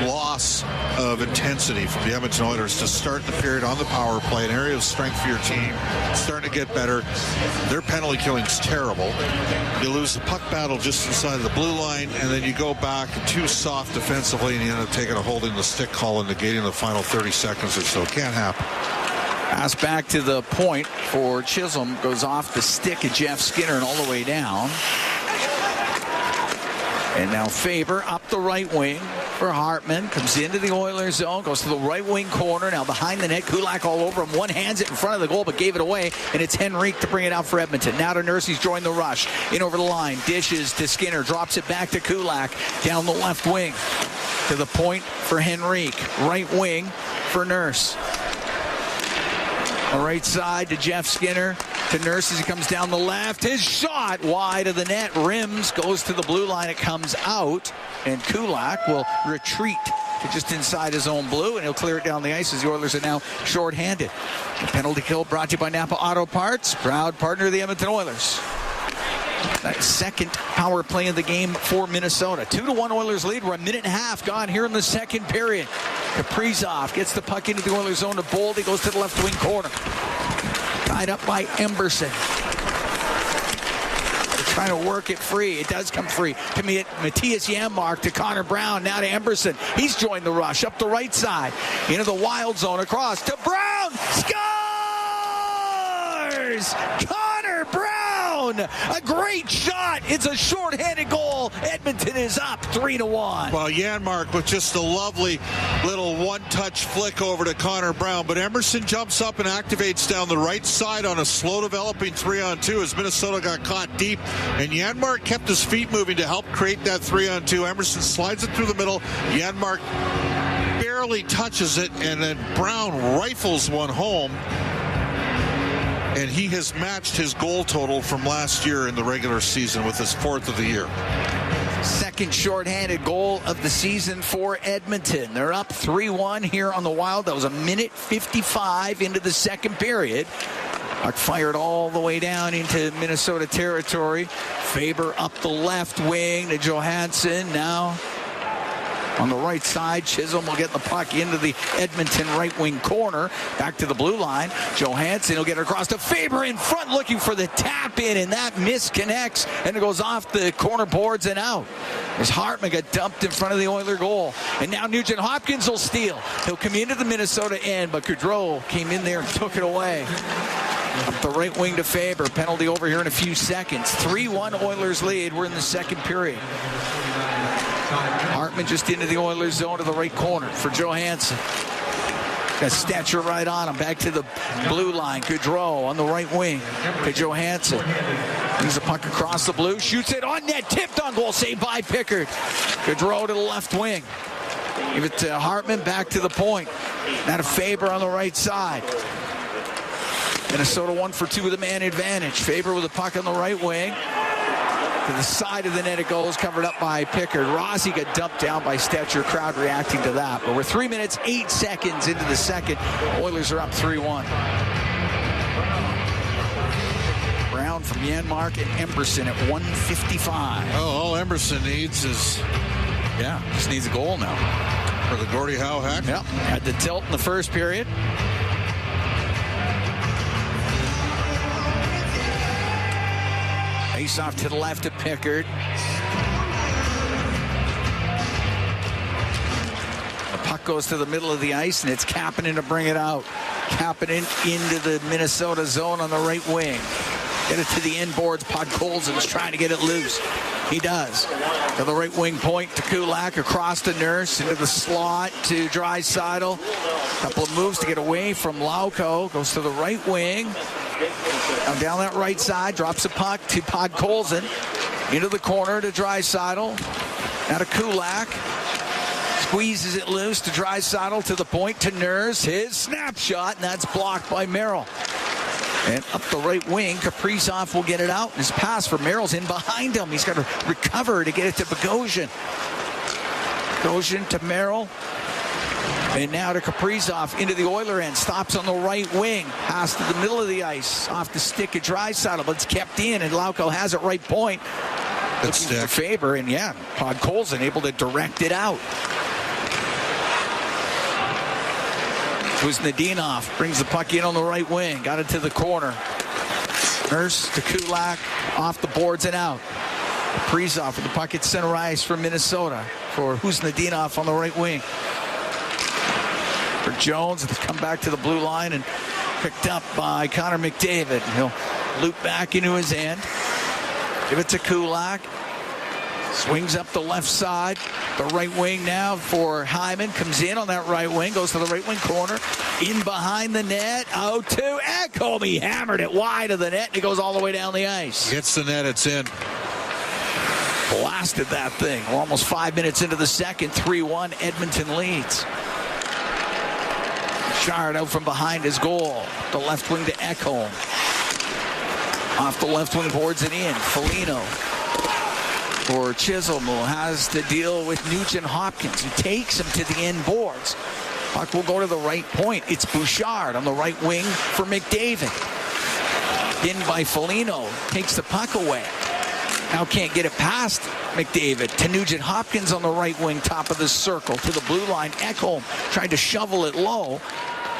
loss of intensity from the Edmonton Oilers to start the period on the power play, an area of strength for your team. It's starting to get better. Their penalty killing's terrible. You lose the puck battle just inside of the blue line, and then you go back too soft defensively, and you end up taking a holding the stick call and negating the final 30 seconds or so. Can't happen. Pass back to the point for Chisholm. Goes off the stick of Jeff Skinner and all the way down. And now Faber up the right wing for Hartman. Comes into the Oilers zone. Goes to the right wing corner. Now behind the net. Kulak all over him. One hands it in front of the goal but gave it away. And it's Henrique to bring it out for Edmonton. Now to Nurse. He's joined the rush. In over the line. Dishes to Skinner. Drops it back to Kulak. Down the left wing. To the point for Henrique. Right wing for Nurse. The right side to Jeff Skinner. To Nurse as he comes down the left. His shot wide of the net. Rims. Goes to the blue line. It comes out. And Kulak will retreat to just inside his own blue. And he'll clear it down the ice as the Oilers are now shorthanded. The penalty kill brought to you by Napa Auto Parts. Proud partner of the Edmonton Oilers. That second power play of the game for Minnesota. 2-1 Oilers lead. We're a minute and a half gone here in the second period. Kaprizov gets the puck into the Oilers zone to Bold. He goes to the left wing corner. Tied up by Emberson. They're trying to work it free. It does come free. To Matthias Janmark, to Connor Brown, now to Emberson. He's joined the rush up the right side. Into the Wild zone across to Brown. Scores! Connor Brown! A great shot. It's a short-handed goal. Edmonton is up 3-1. Well, Janmark with just a lovely little one-touch flick over to Connor Brown, but Emerson jumps up and activates down the right side on a slow-developing 3-on-2 as Minnesota got caught deep, and Janmark kept his feet moving to help create that 3-on-2. Emerson slides it through the middle. Janmark barely touches it, and then Brown rifles one home. And he has matched his goal total from last year in the regular season with his 4th of the year. Second shorthanded goal of the season for Edmonton. They're up 3-1 here on the Wild. That was 1:55 into the second period. Puck fired all the way down into Minnesota territory. Faber up the left wing to Johansson. Now on the right side, Chisholm will get the puck into the Edmonton right wing corner. Back to the blue line. Johansson will get it across to Faber in front, looking for the tap in, and that misconnects, and it goes off the corner boards and out. As Hartman got dumped in front of the Oiler goal. And now Nugent Hopkins will steal. He'll come into the Minnesota end, but Gaudreau came in there and took it away. Up the right wing to Faber. Penalty over here in a few seconds. 3-1 Oilers lead. We're in the second period. Hartman just into the Oilers zone to the right corner for Johansson. Got Stetcher right on him. Back to the blue line. Gaudreau on the right wing to Johansson. Brings the puck across the blue. Shoots it on net. Tipped on goal. Saved by Pickard. Gaudreau to the left wing. Give it to Hartman. Back to the point. Now to Faber on the right side. Minnesota 1 for 2 with a man advantage. Faber with the puck on the right wing. To the side of the net it goes, covered up by Pickard. Rossi got dumped down by Stetcher. Crowd reacting to that. But we're 3 minutes, 8 seconds into the second. Oilers are up 3-1. Brown from Janmark and Emberson at 1:55. Oh, all Emberson needs is... Yeah, just needs a goal now. For the Gordie Howe hack? Yep, had the tilt in the first period. Face off to the left to Pickard. The puck goes to the middle of the ice, and it's Kapanen to bring it out. Kapanen into the Minnesota zone on the right wing. Get it to the inboards. Podkolzin's trying to get it loose. He does. To the right wing point to Kulak, across to Nurse, into the slot to Draisaitl. Couple of moves to get away from Lauko. Goes to the right wing. Now down that right side, drops a puck to Podkolzin. Into the corner to Draisaitl. Now to Kulak. Squeezes it loose to Draisaitl, to the point to Nurse. His snapshot, and that's blocked by Merrill. And up the right wing, Kaprizov will get it out. His pass for Merrill's in behind him. He's got to recover to get it to Bogosian. Bogosian to Merrill. And now to Kaprizov into the Oiler end. Stops on the right wing. Pass to the middle of the ice. Off the stick of Draisaitl, but it's kept in, and Lauko has it right point. That's looking for Faber, and yeah, Podkolzin able to direct it out. Kuznetsov brings the puck in on the right wing. Got it to the corner. Nurse to Kulak. Off the boards and out. Kaprizov with the puck at center ice for Minnesota. For Kuznetsov on the right wing. For Jones, it's come back to the blue line and picked up by Connor McDavid. He'll loop back into his end. Give it to Kulak. Swings up the left side. The right wing now for Hyman. Comes in on that right wing. Goes to the right wing corner. In behind the net. Out to Ekholm. He hammered it wide of the net. And it goes all the way down the ice. Gets the net. It's in. Blasted that thing. We're almost 5 minutes into the second. 3-1. Edmonton leads. Shard out from behind his goal. The left wing to Ekholm. Off the left wing, boards it in. Foligno. For Chisholm, who has to deal with Nugent Hopkins, who takes him to the end boards. Puck will go to the right point. It's Bouchard on the right wing for McDavid. In by Foligno. Takes the puck away. Now can't get it past McDavid. To Nugent Hopkins on the right wing, top of the circle. To the blue line, Ekholm tried to shovel it low.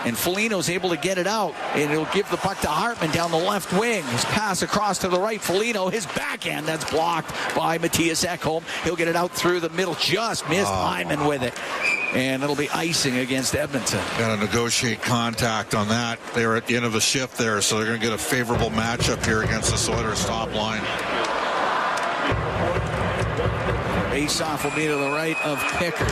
And Foligno's able to get it out. And he'll give the puck to Hartman down the left wing. His pass across to the right. Foligno, his backhand, that's blocked by Matthias Ekholm. He'll get it out through the middle. Just missed Hyman with it. And it'll be icing against Edmonton. Got to negotiate contact on that. They were at the end of the shift there, so they're going to get a favorable matchup here against the Oilers top line. Face-off will be to the right of Pickard.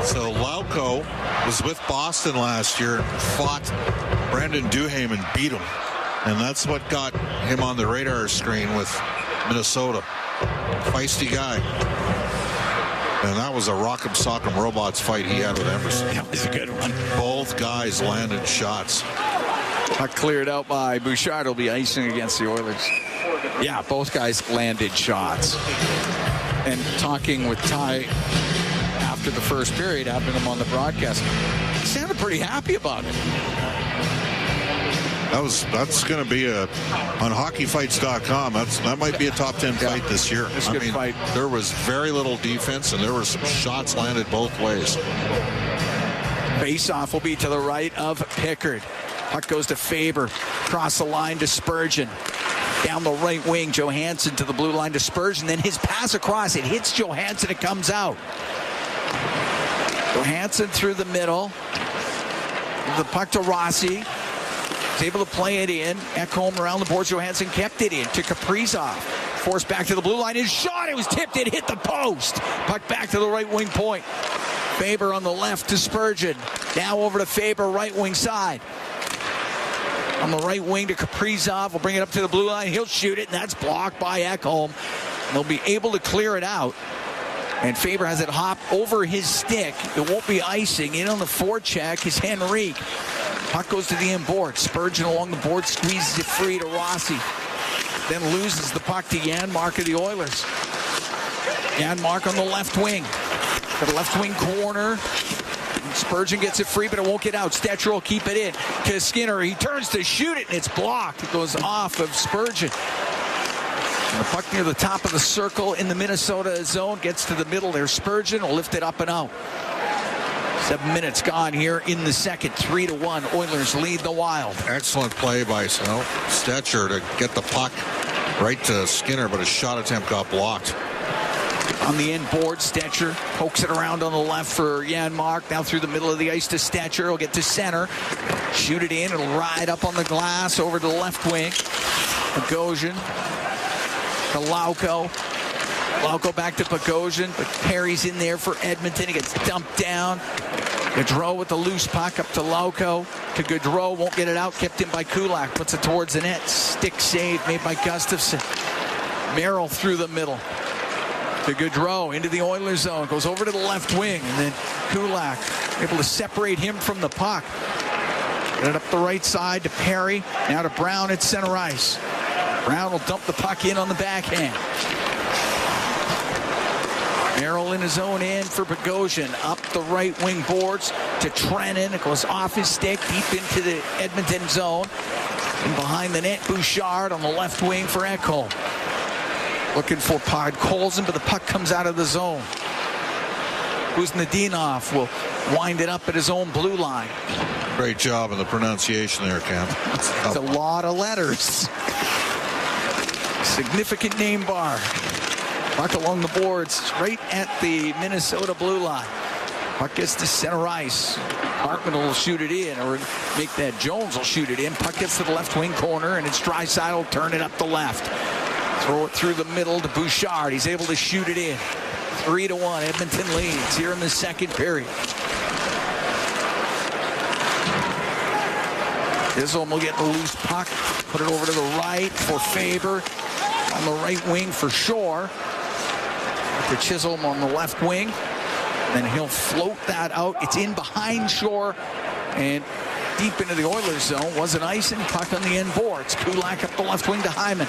So Lauko was with Boston last year and fought Brandon Duhaime and beat him. And that's what got him on the radar screen with Minnesota. Feisty guy. And that was a Rock'em Sock'em Robots fight he had with Emerson. That was a good one. Both guys landed shots. Cleared out by Bouchard. Will be icing against the Oilers. Yeah, both guys landed shots. And talking with Ty after the first period, having him on the broadcast, he sounded pretty happy about it. That's going to be on hockeyfights.com. That might be a top 10 fight this year. It's a good fight. There was very little defense, and there were some shots landed both ways. Face-off will be to the right of Pickard. Puck goes to Faber. Across the line to Spurgeon. Down the right wing, Johansson to the blue line to Spurgeon. Then his pass across. It hits Johansson. It comes out. Johansson through the middle. The puck to Rossi. He's able to play it in. Ekholm around the boards. Johansson kept it in to Kaprizov. Forced back to the blue line. His shot. It was tipped. It hit the post. Puck back to the right wing point. Faber on the left to Spurgeon. Now over to Faber, right wing side. On the right wing to Kaprizov. Will bring it up to the blue line. He'll shoot it, and that's blocked by Ekholm. They'll be able to clear it out. And Faber has it hop over his stick. It won't be icing. In on the forecheck is Henrique. Puck goes to the end board. Spurgeon along the board squeezes it free to Rossi. Then loses the puck to Janmark of the Oilers. Janmark on the left wing. To the left wing corner. Spurgeon gets it free, but it won't get out. Stetcher will keep it in to Skinner. He turns to shoot it, and it's blocked. It goes off of Spurgeon. And the puck near the top of the circle in the Minnesota zone gets to the middle there. Spurgeon will lift it up and out. 7 minutes gone here in the second. 3-1. Oilers lead the Wild. Excellent play by Stetcher to get the puck right to Skinner, but his shot attempt got blocked. On the end board, Stetcher pokes it around on the left for Janmark. Now through the middle of the ice to Stetcher. He'll get to center. Shoot it in. It'll ride up on the glass over to the left wing. Bogosian to Lauko. Lauko back to Bogosian, but Perry's in there for Edmonton. He gets dumped down. Gaudreau with the loose puck up to Lauko. To Gaudreau, won't get it out. Kept in by Kulak. Puts it towards the net. Stick save made by Gustafsson. Merrill through the middle. To Gaudreau into the Oilers zone. Goes over to the left wing. And then Kulak able to separate him from the puck. Get it up the right side to Perry. Now to Brown at center ice. Brown will dump the puck in on the backhand. Merrill in his own end for Bogosian. Up the right wing boards to Trennan. It goes off his stick deep into the Edmonton zone. And behind the net, Bouchard on the left wing for Ekholm. Looking for Podkolzin, but the puck comes out of the zone. Kuznetsov will wind it up at his own blue line. Great job in the pronunciation there, Cam. It's a lot of letters. Significant name bar. Puck along the boards, right at the Minnesota blue line. Puck gets to center ice. Hartman will shoot it in, or make that Jones will shoot it in. Puck gets to the left wing corner, and it's Draisaitl will turn it up the left. Throw it through the middle to Bouchard. He's able to shoot it in. 3-1. Edmonton leads here in the second period. Chisholm will get the loose puck. Put it over to the right for Faber. On the right wing for Shore. To Chisholm on the left wing. Then he'll float that out. It's in behind Shore. And deep into the Oilers zone. Was an icing. Puck on the end boards. Kulak up the left wing to Hyman.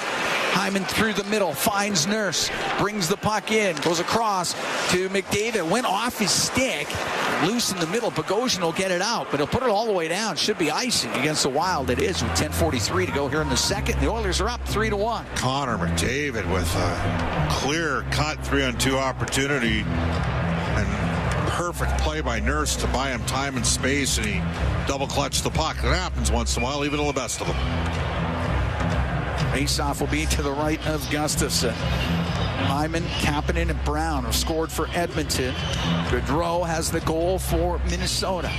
Hyman through the middle, finds Nurse, brings the puck in, goes across to McDavid, went off his stick, loose in the middle. Bogosian will get it out, but he'll put it all the way down. Should be icing against the Wild. It is with 10:43 to go here in the second. The Oilers are up 3-1. Connor McDavid with a clear cut 3-on-2 opportunity and perfect play by Nurse to buy him time and space, and he double clutched the puck. It happens once in a while, even to the best of them. Face-off will be to the right of Gustafsson. Hyman, Kapanen, and Brown have scored for Edmonton. Gaudreau has the goal for Minnesota.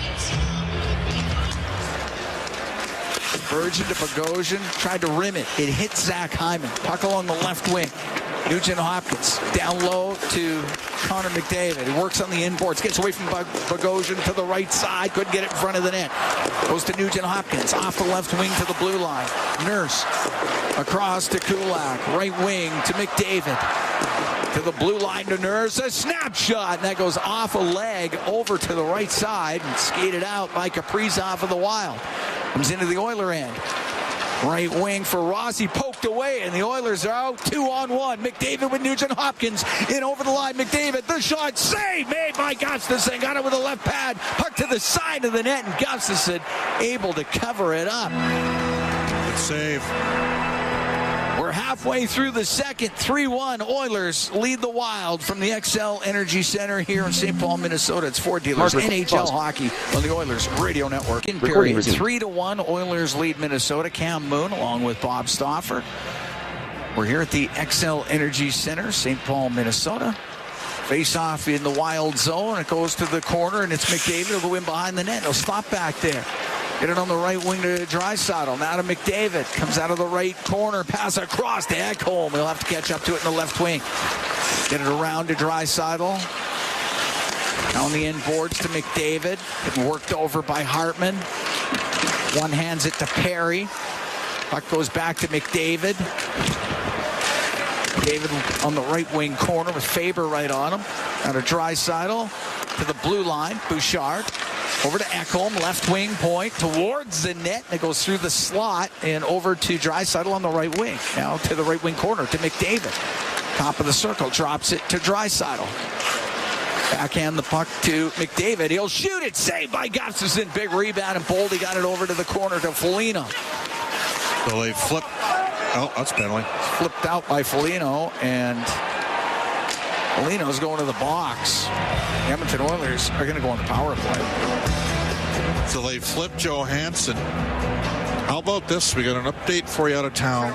Spurgeon to Bogosian, tried to rim it. It hit Zach Hyman. Puck along the left wing. Nugent Hopkins down low to Connor McDavid. He works on the inboards, gets away from Bogosian to the right side. Couldn't get it in front of the net. Goes to Nugent Hopkins off the left wing to the blue line. Nurse across to Kulak, right wing to McDavid. To the blue line to Nurse, a snapshot, and that goes off a leg over to the right side and skated out by Kaprizov of the Wild. Comes into the Oiler end. Right wing for Rossi, poked away, and the Oilers are out 2-on-1. McDavid with Nugent Hopkins in over the line. McDavid, the shot, save made by Gustafsson. Got it with a left pad, puck to the side of the net, and Gustafsson able to cover it up. Good save. We're halfway through the second. 3-1. Oilers lead the Wild from the XL Energy Center here in St. Paul, Minnesota. It's Ford Dealers, NHL hockey on the Oilers Radio Network. In period, 3-1. Oilers lead Minnesota. Cam Moon along with Bob Stauffer. We're here at the XL Energy Center, St. Paul, Minnesota. Face off in the Wild zone. It goes to the corner, and it's McDavid. He'll go in behind the net. He'll stop back there. Get it on the right wing to Draisaitl. Now to McDavid. Comes out of the right corner. Pass across to Ekholm. He'll have to catch up to it in the left wing. Get it around to Draisaitl. Down the end boards to McDavid. It worked over by Hartman. One hands it to Perry. Puck goes back to McDavid. McDavid on the right wing corner with Faber right on him. Now to Draisaitl. To the blue line. Bouchard. Over to Ekholm, left wing point towards the net. And it goes through the slot and over to Draisaitl on the right wing. Now to the right wing corner to McDavid. Top of the circle, drops it to Draisaitl. Backhand the puck to McDavid. He'll shoot it. Saved by Gustafsson. Big rebound, and Boldy got it over to the corner to Foligno. So they flip. Oh, that's penalty. Flipped out by Foligno, and Foligno's going to the box. The Edmonton Oilers are going to go on the power play. So they flip Johansson. How about this? We got an update for you out of town.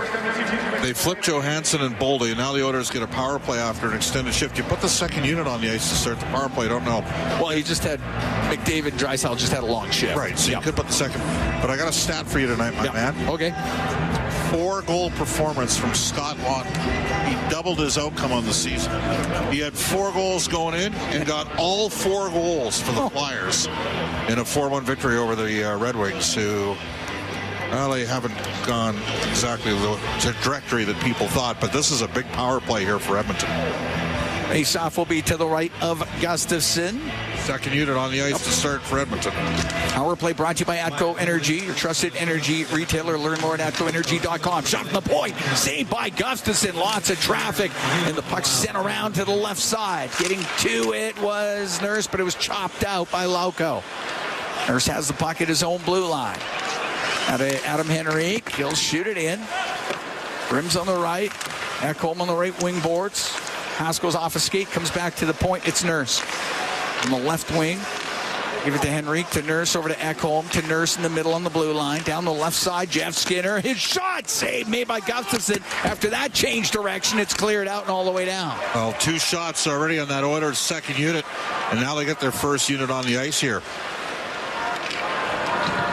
They flipped Johansson and Boldy, and now the Oilers get a power play after an extended shift. You put the second unit on the ice to start the power play. I don't know. Well, he just had McDavid and Draisaitl just had a long shift. Right, so you could put the second. But I got a stat for you tonight, my man. Okay. 4-goal performance from Scott Laughton. He doubled his outcome on the season. He had 4 goals going in and got all 4 goals for the Flyers in a 4-1 victory over the Red Wings, who, well, they haven't gone exactly the trajectory that people thought, but this is a big power play here for Edmonton. Face-off will be to the right of Gustafsson. Second unit on the ice to start for Edmonton. Power play brought to you by Atco Energy, your trusted energy retailer. Learn more at atcoenergy.com. Shot from the point. Saved by Gustafsson. Lots of traffic. And the puck sent around to the left side. Getting to it was Nurse, but it was chopped out by Lauko. Nurse has the puck at his own blue line. Now to Adam Henrique. He'll shoot it in. Grimm's on the right. Ekholm on the right wing boards. Pass goes off a skate, comes back to the point. It's Nurse. On the left wing, give it to Henrique, to Nurse, over to Ekholm, to Nurse in the middle on the blue line. Down the left side, Jeff Skinner. His shot saved, made by Gustafsson. After that change direction, it's cleared out and all the way down. Well, 2 shots already on that Oilers second unit, and now they get their first unit on the ice here.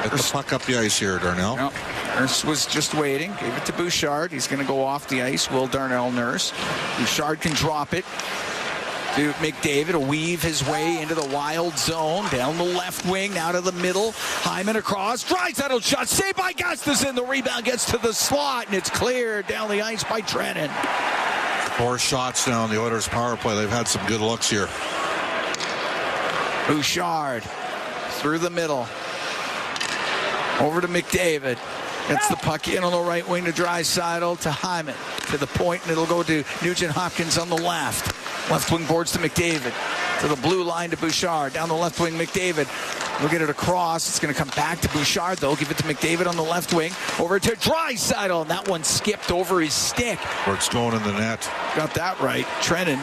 Get the puck up the ice here, Darnell. Well, Nurse was just waiting. Gave it to Bouchard. He's going to go off the ice. Will Darnell Nurse. Bouchard can drop it to McDavid, to weave his way into the Wild zone. Down the left wing, now to the middle. Hyman across. Draisaitl shot. Saved by Gustafsson. The rebound gets to the slot, and it's cleared down the ice by Trennan. 4 shots now on the Oilers power play. They've had some good looks here. Bouchard through the middle. Over to McDavid. Gets the puck in on the right wing to Draisaitl, to Hyman. To the point, and it'll go to Nugent Hopkins on the left. Left wing boards to McDavid. To the blue line to Bouchard. Down the left wing, McDavid. We'll get it across. It's going to come back to Bouchard, though. Give it to McDavid on the left wing. Over to Draisaitl. And that one skipped over his stick. Where it's going in the net. Got that right. Trennan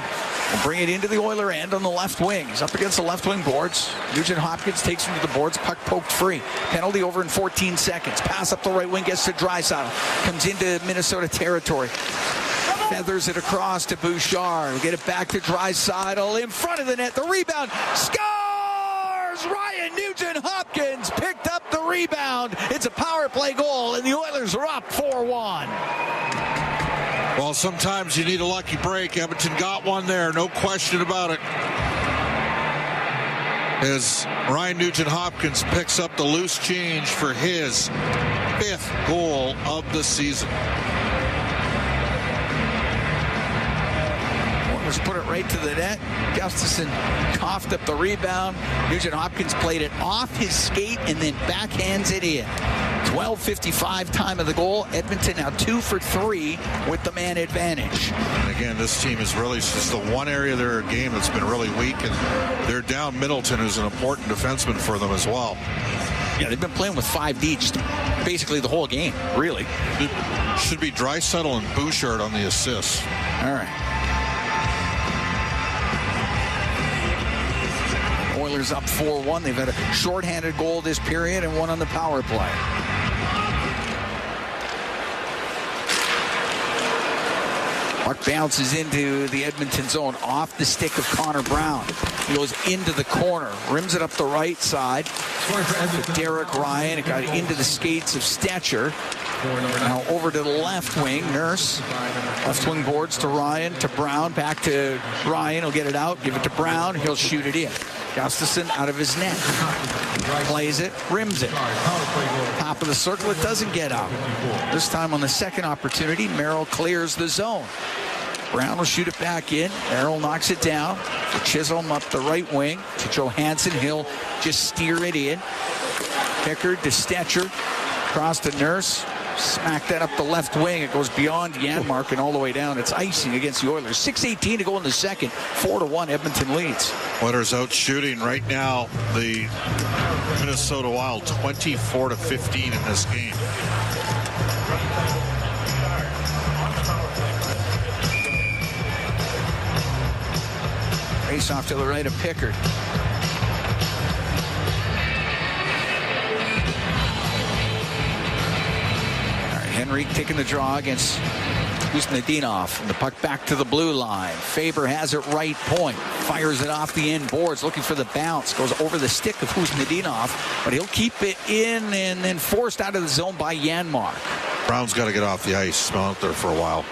will bring it into the Oiler end on the left wing. He's up against the left wing boards. Nugent Hopkins takes him to the boards. Puck poked free. Penalty over in 14 seconds. Pass up the right wing, gets to Draisaitl. Comes into Minnesota territory. Feathers it across to Bouchard. We'll get it back to Draisaitl in front of the net. The rebound. Scores! Ryan Nugent Hopkins picked up the rebound. It's a power play goal, and the Oilers are up 4-1. Well, sometimes you need a lucky break. Edmonton got one there, no question about it. As Ryan Nugent Hopkins picks up the loose change for his 5th goal of the season. Oilers put it right to the net. Gustafson coughed up the rebound. Nugent Hopkins played it off his skate and then backhands it in. 12:55 time of the goal. Edmonton now 2 for 3 with the man advantage. And again, this team is really just the one area of their game that's been really weak, and they're down Middleton, who's an important defenseman for them as well. Yeah, they've been playing with 5D just basically the whole game, really. It should be Draisaitl and Bouchard on the assists. All right. Oilers up 4-1. They've had a shorthanded goal this period and one on the power play. Puck bounces into the Edmonton zone off the stick of Connor Brown. He goes into the corner, rims it up the right side. Derek Ryan, it got into the skates of Stetcher. Now over to the left wing, Nurse. Left wing boards to Ryan, to Brown, back to Ryan. He'll get it out, give it to Brown. He'll shoot it in. Gustafson out of his net. Plays it, rims it. Top of the circle, it doesn't get out. This time on the second opportunity, Merrill clears the zone. Brown will shoot it back in. Merrill knocks it down. For Chisholm up the right wing to Johansson. He'll just steer it in. Pickard to Stetcher. Cross to Nurse. Smack that up the left wing. It goes beyond Janmark and all the way down. It's icing against the Oilers. 6:18 to go in the second. 4-1 Edmonton leads. Oilers out shooting right now the Minnesota Wild 24-15 in this game. Face off to the right of Pickard. Henrique taking the draw against Kuznetsov. And the puck back to the blue line. Faber has it right point. Fires it off the end boards, looking for the bounce. Goes over the stick of Kuznetsov, but he'll keep it in and then forced out of the zone by Janmark. Brown's got to get off the ice. He's been out there for a while.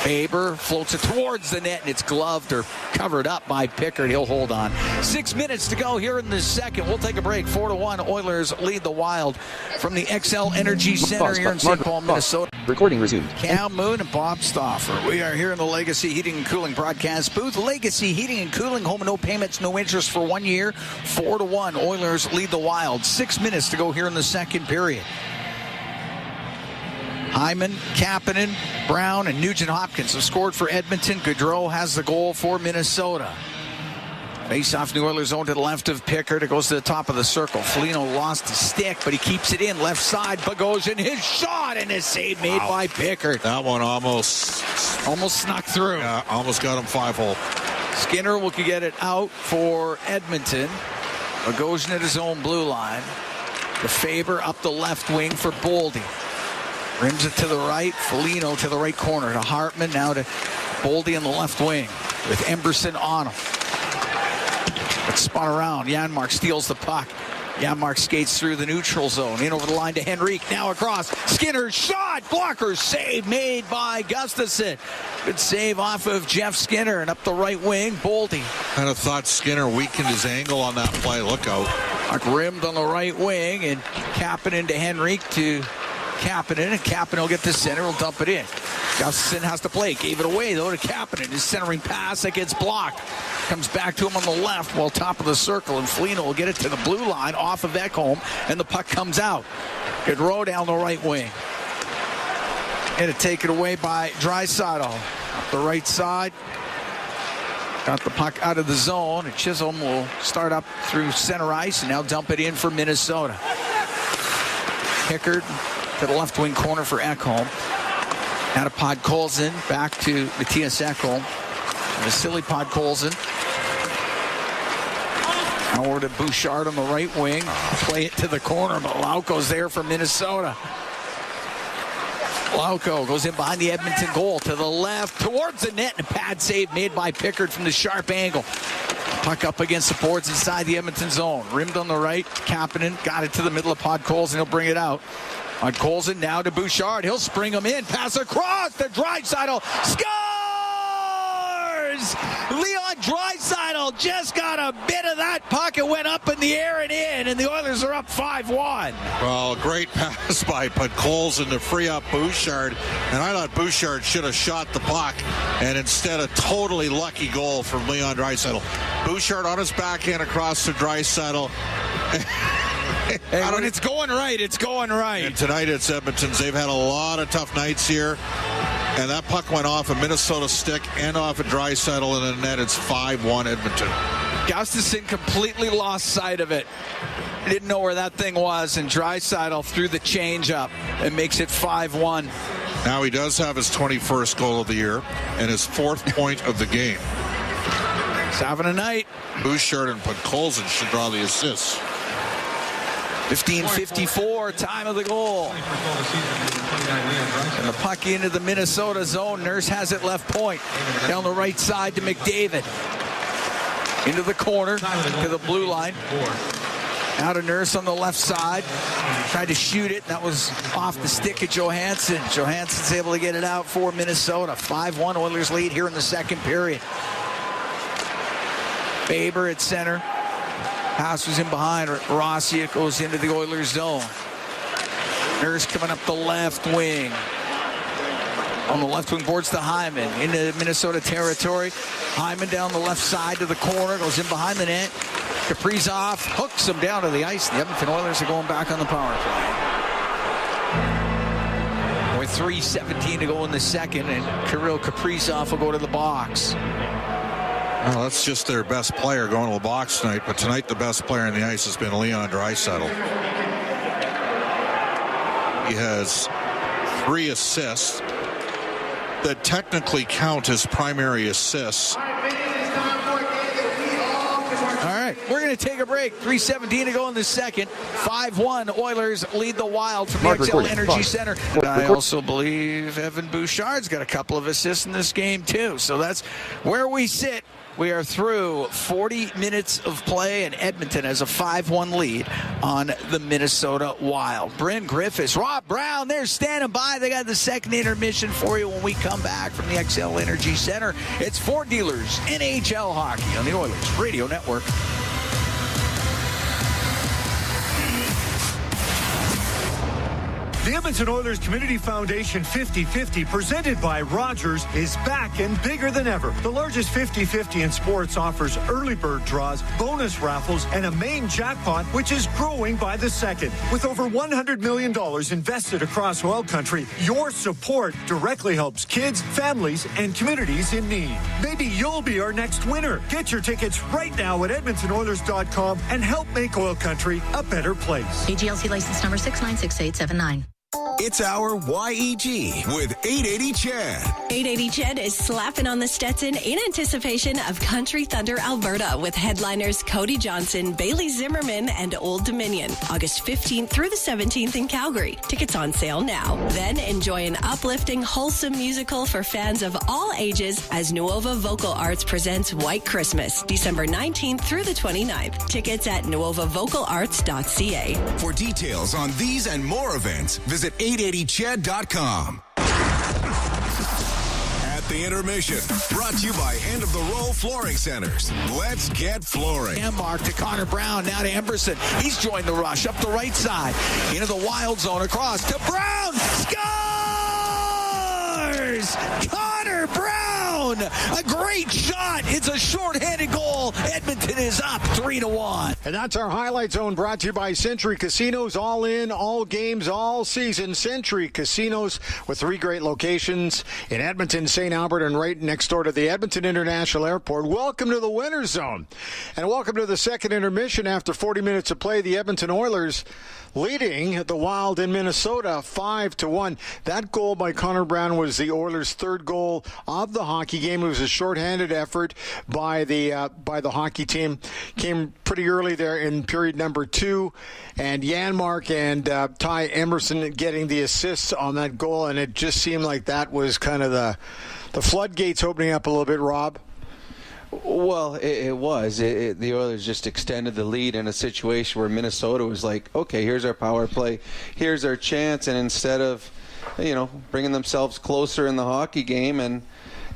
Faber floats it towards the net, and it's gloved or covered up by Pickard. He'll hold on. 6 minutes to go here in the second. We'll take a break. 4-1. Oilers lead the Wild from the XL Energy Center here in St. Paul, Minnesota. Recording resumed. Cam Moon and Bob Stauffer. We are here in the Legacy Heating and Cooling broadcast booth. Legacy Heating and Cooling, home and no payments, no interest for 1 year. 4-1. Oilers lead the Wild. 6 minutes to go here in the second period. Hyman, Kapanen, Brown, and Nugent Hopkins have scored for Edmonton. Gaudreau has the goal for Minnesota. Face-off New Oilers zone to the left of Pickard. It goes to the top of the circle. Foligno lost his stick, but he keeps it in. Left side, Bogosian, his shot, and a save made by Pickard. That one almost snuck through. Yeah, almost got him 5-hole. Skinner will get it out for Edmonton. Bogosian at his own blue line. The Faber up the left wing for Boldy. Rims it to the right. Foligno to the right corner to Hartman. Now to Boldy on the left wing with Emberson on him. It's spun around. Janmark steals the puck. Janmark skates through the neutral zone. In over the line to Henrique. Now across. Skinner shot. Blocker save made by Gustafson. Good save off of Jeff Skinner. And up the right wing, Boldy. Kind of thought Skinner weakened his angle on that play. Look out. Puck rimmed on the right wing. And Kapanen to Henrique to Kapanen, and Kapanen will get the center, will dump it in. Gustafson has to play. Gave it away, though, to Kapanen. His centering pass that gets blocked. Comes back to him on the left, while top of the circle, and Foligno will get it to the blue line off of Ekholm, and the puck comes out. Gaudreau down the right wing. And to take it away by Draisaitl. Up the right side. Got the puck out of the zone, and Chisholm will start up through center ice, and now dump it in for Minnesota. Pickard to the left wing corner for Ekholm. Now to Podkolzin, back to Matthias Ekholm. Vasily Podkolzin. Now over to Bouchard on the right wing. Play it to the corner, but Lauko's there for Minnesota. Lauko goes in behind the Edmonton goal to the left, towards the net, and a pad save made by Pickard from the sharp angle. Puck up against the boards inside the Edmonton zone. Rimmed on the right, Kapanen got it to the middle of Podkolzin. He'll bring it out. Podkolzin now to Bouchard. He'll spring him in. Pass across to Draisaitl. Scores! Oilers. Leon Draisaitl just got a bit of that puck. It went up in the air and in, and the Oilers are up 5-1. Well, great pass by Podkolzin to free up Bouchard, and I thought Bouchard should have shot the puck, and instead a totally lucky goal from Leon Draisaitl. Bouchard on his backhand across to Draisaitl. Hey, when it's going right, it's going right. And tonight it's Edmonton's. They've had a lot of tough nights here. And that puck went off a Minnesota stick and off a Draisaitl in the net. It's 5-1 Edmonton. Gustafsson completely lost sight of it. Didn't know where that thing was, and Draisaitl threw the change up and makes it 5-1. Now he does have his 21st goal of the year and his 4th point of the game. He's having a night. Bouchard and Podkolzin should draw the assists. 15:54, time of the goal. And the puck into the Minnesota zone. Nurse has it left point. Down the right side to McDavid. Into the corner to the blue line. Now to Nurse on the left side. Tried to shoot it. That was off the stick of Johansson. Johansson's able to get it out for Minnesota. 5-1 Oilers lead here in the second period. Faber at center. Pass was in behind. Rossi, it goes into the Oilers zone. Nurse coming up the left wing. On the left wing boards to Hyman. Into Minnesota territory. Hyman down the left side to the corner. Goes in behind the net. Kaprizov hooks him down to the ice. The Edmonton Oilers are going back on the power play. With 3:17 to go in the second. And Kirill Kaprizov will go to the box. Well, that's just their best player going to the box tonight, but tonight the best player on the ice has been Leon Draisaitl. He has 3 assists that technically count as primary assists. All right, we're going to take a break. 3:17 to go in the second. 5-1 Oilers lead the Wild from the XL Energy Center. And I also believe Evan Bouchard's got a couple of assists in this game too. So that's where we sit. We are through 40 minutes of play, and Edmonton has a 5-1 lead on the Minnesota Wild. Bryn Griffiths, Rob Brown, they're standing by. They got the second intermission for you when we come back from the XL Energy Center. It's Ford Dealers NHL Hockey on the Oilers Radio Network. The Edmonton Oilers Community Foundation 50-50, presented by Rogers, is back and bigger than ever. The largest 50-50 in sports offers early bird draws, bonus raffles, and a main jackpot, which is growing by the second. With over $100 million invested across oil country, your support directly helps kids, families, and communities in need. Maybe you'll be our next winner. Get your tickets right now at EdmontonOilers.com and help make oil country a better place. AGLC license number 696879. It's our YEG with 880 Chad. 880 Chad is slapping on the Stetson in anticipation of Country Thunder Alberta with headliners Cody Johnson, Bailey Zimmerman, and Old Dominion. August 15th through the 17th in Calgary. Tickets on sale now. Then enjoy an uplifting, wholesome musical for fans of all ages as Nuova Vocal Arts presents White Christmas, December 19th through the 29th. Tickets at nuovaVocalArts.ca. For details on these and more events, visit 880chad.com. At the intermission, brought to you by End of the Row Flooring Centers. Let's get flooring. And Mark to Connor Brown, now to Emberson. He's joined the rush up the right side. Into the Wild zone, across to Brown. Scores! Connor Brown! A great shot. It's a shorthanded goal. Edmonton is up 3-1. And that's our Highlight Zone, brought to you by Century Casinos. All in, all games, all season. Century Casinos with 3 great locations in Edmonton, St. Albert, and right next door to the Edmonton International Airport. Welcome to the Winner's Zone. And welcome to the second intermission. After 40 minutes of play, the Edmonton Oilers leading the Wild in Minnesota 5-1. That goal by Connor Brown was the Oilers' 3rd goal of the hockey game. It was a shorthanded effort by the hockey team. Came pretty early there in period number 2, and Janmark and Ty Emerson getting the assists on that goal, and it just seemed like that was kind of the floodgates opening up a little bit, Rob. Well, it was. The Oilers just extended the lead in a situation where Minnesota was like, okay, here's our power play, here's our chance, and instead of, bringing themselves closer in the hockey game and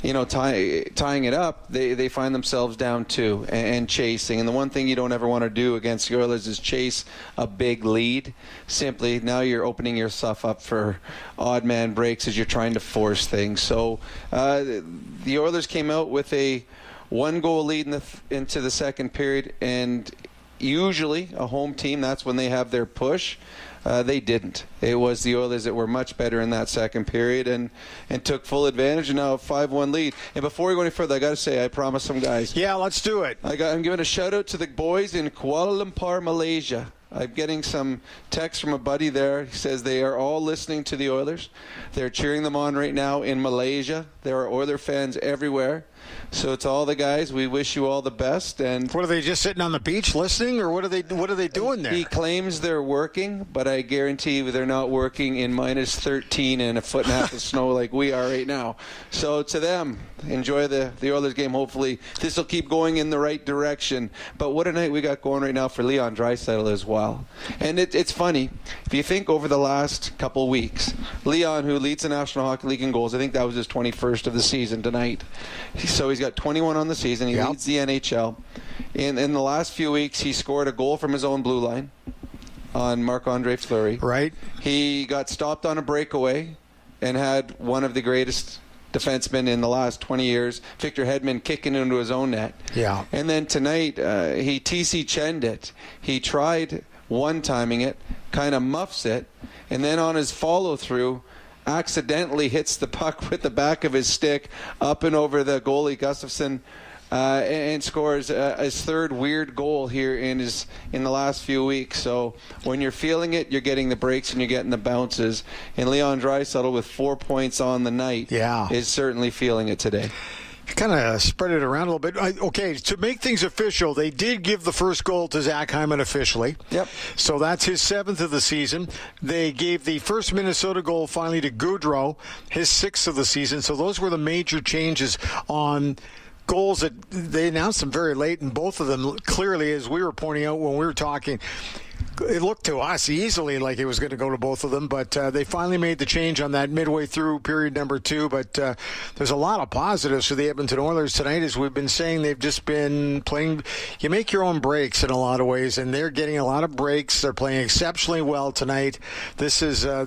tying it up, they find themselves down 2 and chasing. And the one thing you don't ever want to do against the Oilers is chase a big lead. Simply, now you're opening yourself up for odd man breaks as you're trying to force things. So the Oilers came out with a 1-goal lead into the second period, and usually a home team, that's when they have their push. They didn't. It was the Oilers that were much better in that second period and took full advantage, and now a 5-1 lead. And before we go any further, I got to say, I promised some guys. Yeah, let's do it. I'm giving a shout-out to the boys in Kuala Lumpur, Malaysia. I'm getting some text from a buddy there. He says they are all listening to the Oilers. They're cheering them on right now in Malaysia. There are Oiler fans everywhere. So to all the guys, we wish you all the best. And what are they, just sitting on the beach listening, or what are they doing there? He claims they're working, but I guarantee you they're not working in minus 13 and a foot and a half of snow like we are right now. So to them, enjoy the Oilers game. Hopefully this will keep going in the right direction. But what a night we got going right now for Leon Draisaitl as well. And it's funny, if you think over the last couple weeks, Leon, who leads the National Hockey League in goals, I think that was his 21st of the season tonight. So he's got 21 on the season. He leads the NHL. In the last few weeks, he scored a goal from his own blue line on Marc-Andre Fleury. Right. He got stopped on a breakaway and had one of the greatest defensemen in the last 20 years, Victor Hedman, kicking into his own net. Yeah. And then tonight, he TC Chen'd it. He tried one-timing it, kind of muffs it, and then on his follow-through, accidentally hits the puck with the back of his stick up and over the goalie Gustafsson, and scores his third weird goal here in the last few weeks. So when you're feeling it, you're getting the breaks and you're getting the bounces. And Leon Draisaitl with 4 points on the night is certainly feeling it today. Kind of spread it around a little bit. Okay, to make things official, they did give the first goal to Zach Hyman officially. Yep. So that's his 7th of the season. They gave the first Minnesota goal finally to Gaudreau, his 6th of the season. So those were the major changes on goals that they announced them very late, and both of them clearly, as we were pointing out when we were talking, it looked to us easily like it was going to go to both of them, but they finally made the change on that midway through period number 2. But there's a lot of positives for the Edmonton Oilers tonight. As we've been saying, they've just been playing. You make your own breaks in a lot of ways, and they're getting a lot of breaks. They're playing exceptionally well tonight. This is a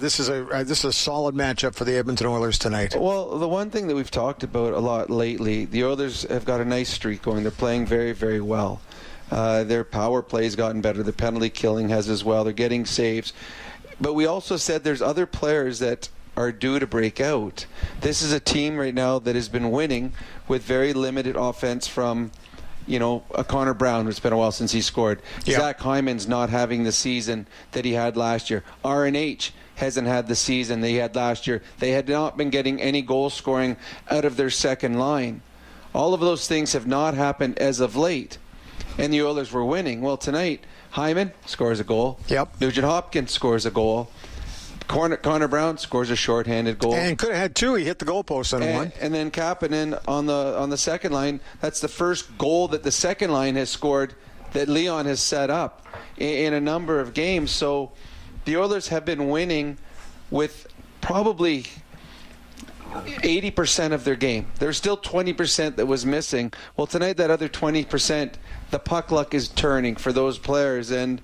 solid matchup for the Edmonton Oilers tonight. Well, the one thing that we've talked about a lot lately, the Oilers have got a nice streak going. They're playing very, very well. Their power play's gotten better. The penalty killing has as well. They're getting saves. But we also said there's other players that are due to break out. This is a team right now that has been winning with very limited offense from, a Connor Brown, who's been a while since he scored. Yep. Zach Hyman's not having the season that he had last year. RNH hasn't had the season that he had last year. They had not been getting any goal scoring out of their second line. All of those things have not happened as of late. And the Oilers were winning. Well, tonight, Hyman scores a goal. Yep. Nugent Hopkins scores a goal. Connor Brown scores a shorthanded goal. And could have had 2. He hit the goalpost on one. And then Kapanen on the second line. That's the first goal that the second line has scored that Leon has set up in a number of games. So the Oilers have been winning with probably 80% of their game. There's still 20% that was missing. Well, tonight that other 20%, the puck luck is turning for those players, and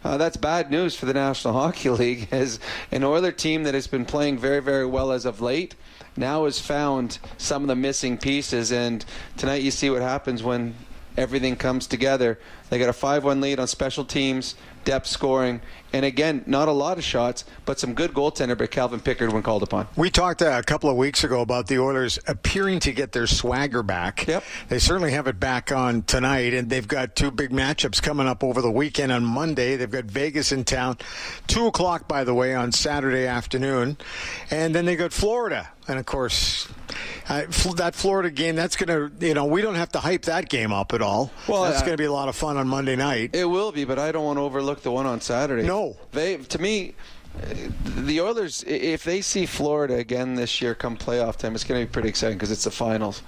that's bad news for the National Hockey League, as an Oiler team that has been playing very, very well as of late now has found some of the missing pieces, and tonight you see what happens when everything comes together. They got a 5-1 lead on special teams, depth scoring, and again, not a lot of shots, but some good goaltender by Calvin Pickard when called upon. We talked a couple of weeks ago about the Oilers appearing to get their swagger back. Yep. They certainly have it back on tonight, and they've got 2 big matchups coming up over the weekend. On Monday, they've got Vegas in town, 2 o'clock, by the way, on Saturday afternoon. And then they got Florida. And, of course, that Florida game, that's going to, we don't have to hype that game up at all. Well, that's going to be a lot of fun on Monday night. It will be, but I don't want to overlook the one on Saturday. No. To me, the Oilers, if they see Florida again this year come playoff time, it's going to be pretty exciting because it's the finals.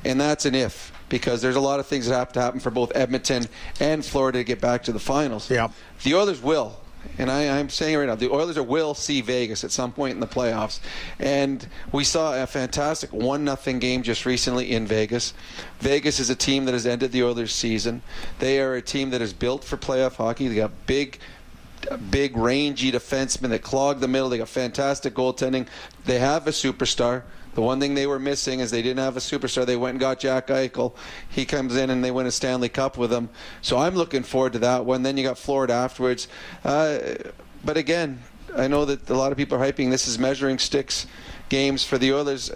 And that's an if, because there's a lot of things that have to happen for both Edmonton and Florida to get back to the finals. Yeah. The Oilers will and I'm saying right now, the Oilers will see Vegas at some point in the playoffs. And we saw a fantastic 1-0 game just recently in Vegas. Vegas is a team that has ended the Oilers season. They are a team that is built for playoff hockey. They got big, rangy defensemen that clog the middle. They got fantastic goaltending. They have a superstar. The one thing they were missing is they didn't have a superstar. They went and got Jack Eichel. He comes in and they win a Stanley Cup with him. So I'm looking forward to that one. Then you got Florida afterwards. But again, I know that a lot of people are hyping this is measuring sticks games for the Oilers.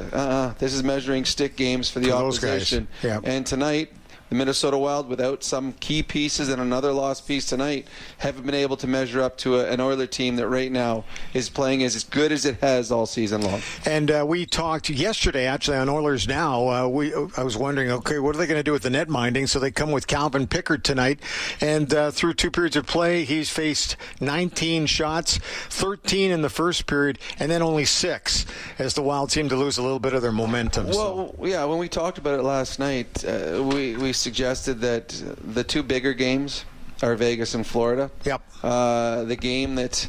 This is measuring stick games for the opposition. Yeah. And tonight, the Minnesota Wild, without some key pieces and another lost piece tonight, haven't been able to measure up to an Oiler team that right now is playing as good as it has all season long. And we talked yesterday, actually, on Oilers Now. I was wondering, okay, what are they going to do with the net minding? So they come with Calvin Pickard tonight. And through 2 periods of play, he's faced 19 shots, 13 in the first period, and then only 6 as the Wild seem to lose a little bit of their momentum. Well, yeah, when we talked about it last night, we suggested that the 2 bigger games are Vegas and Florida. Yep. The game that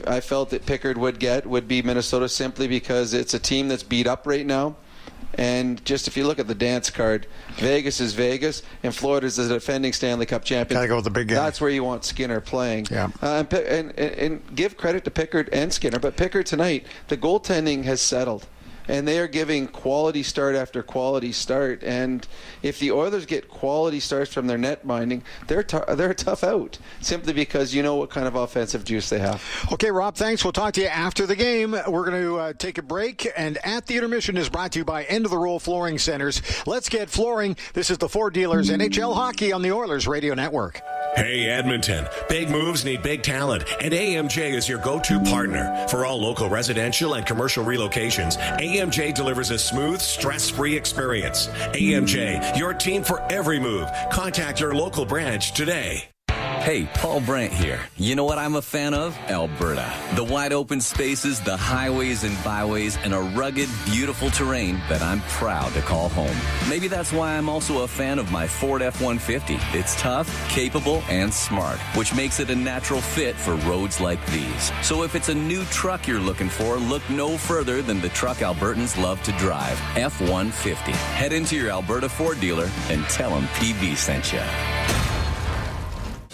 I felt that Pickard would get would be Minnesota, simply because it's a team that's beat up right now. And just if you look at the dance card, Vegas is Vegas, and Florida is the defending Stanley Cup champion. Gotta go with the big guy. That's where you want Skinner playing. Yeah. And give credit to Pickard and Skinner, but Pickard tonight, the goaltending has settled. And they are giving quality start after quality start. And if the Oilers get quality starts from their net minding, they're a tough out, simply because you know what kind of offensive juice they have. Okay, Rob, thanks. We'll talk to you after the game. We're going to take a break. And At the Intermission is brought to you by End of the Roll Flooring Centers. Let's get flooring. This is the Ford Dealers NHL Hockey on the Oilers Radio Network. Hey, Edmonton. Big moves need big talent, and AMJ is your go-to partner. For all local residential and commercial relocations, AMJ delivers a smooth, stress-free experience. AMJ, your team for every move. Contact your local branch today. Hey, Paul Brandt here. You know what I'm a fan of? Alberta. The wide open spaces, the highways and byways, and a rugged, beautiful terrain that I'm proud to call home. Maybe that's why I'm also a fan of my Ford F-150. It's tough, capable, and smart, which makes it a natural fit for roads like these. So if it's a new truck you're looking for, look no further than the truck Albertans love to drive, F-150. Head into your Alberta Ford dealer and tell them PB sent you.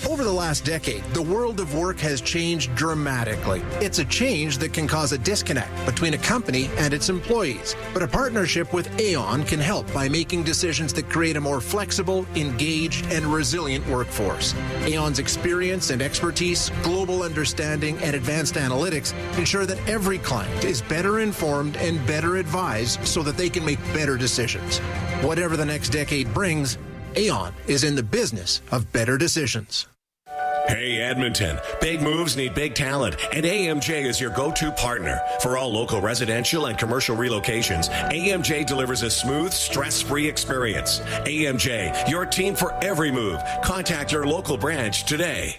Over the last decade, the world of work has changed dramatically. It's a change that can cause a disconnect between a company and its employees. But a partnership with Aon can help by making decisions that create a more flexible, engaged, and resilient workforce. Aon's experience and expertise, global understanding, and advanced analytics ensure that every client is better informed and better advised so that they can make better decisions. Whatever the next decade brings, Aon is in the business of better decisions. Hey, Edmonton. Big moves need big talent, and AMJ is your go-to partner. For all local residential and commercial relocations, AMJ delivers a smooth, stress-free experience. AMJ, your team for every move. Contact your local branch today.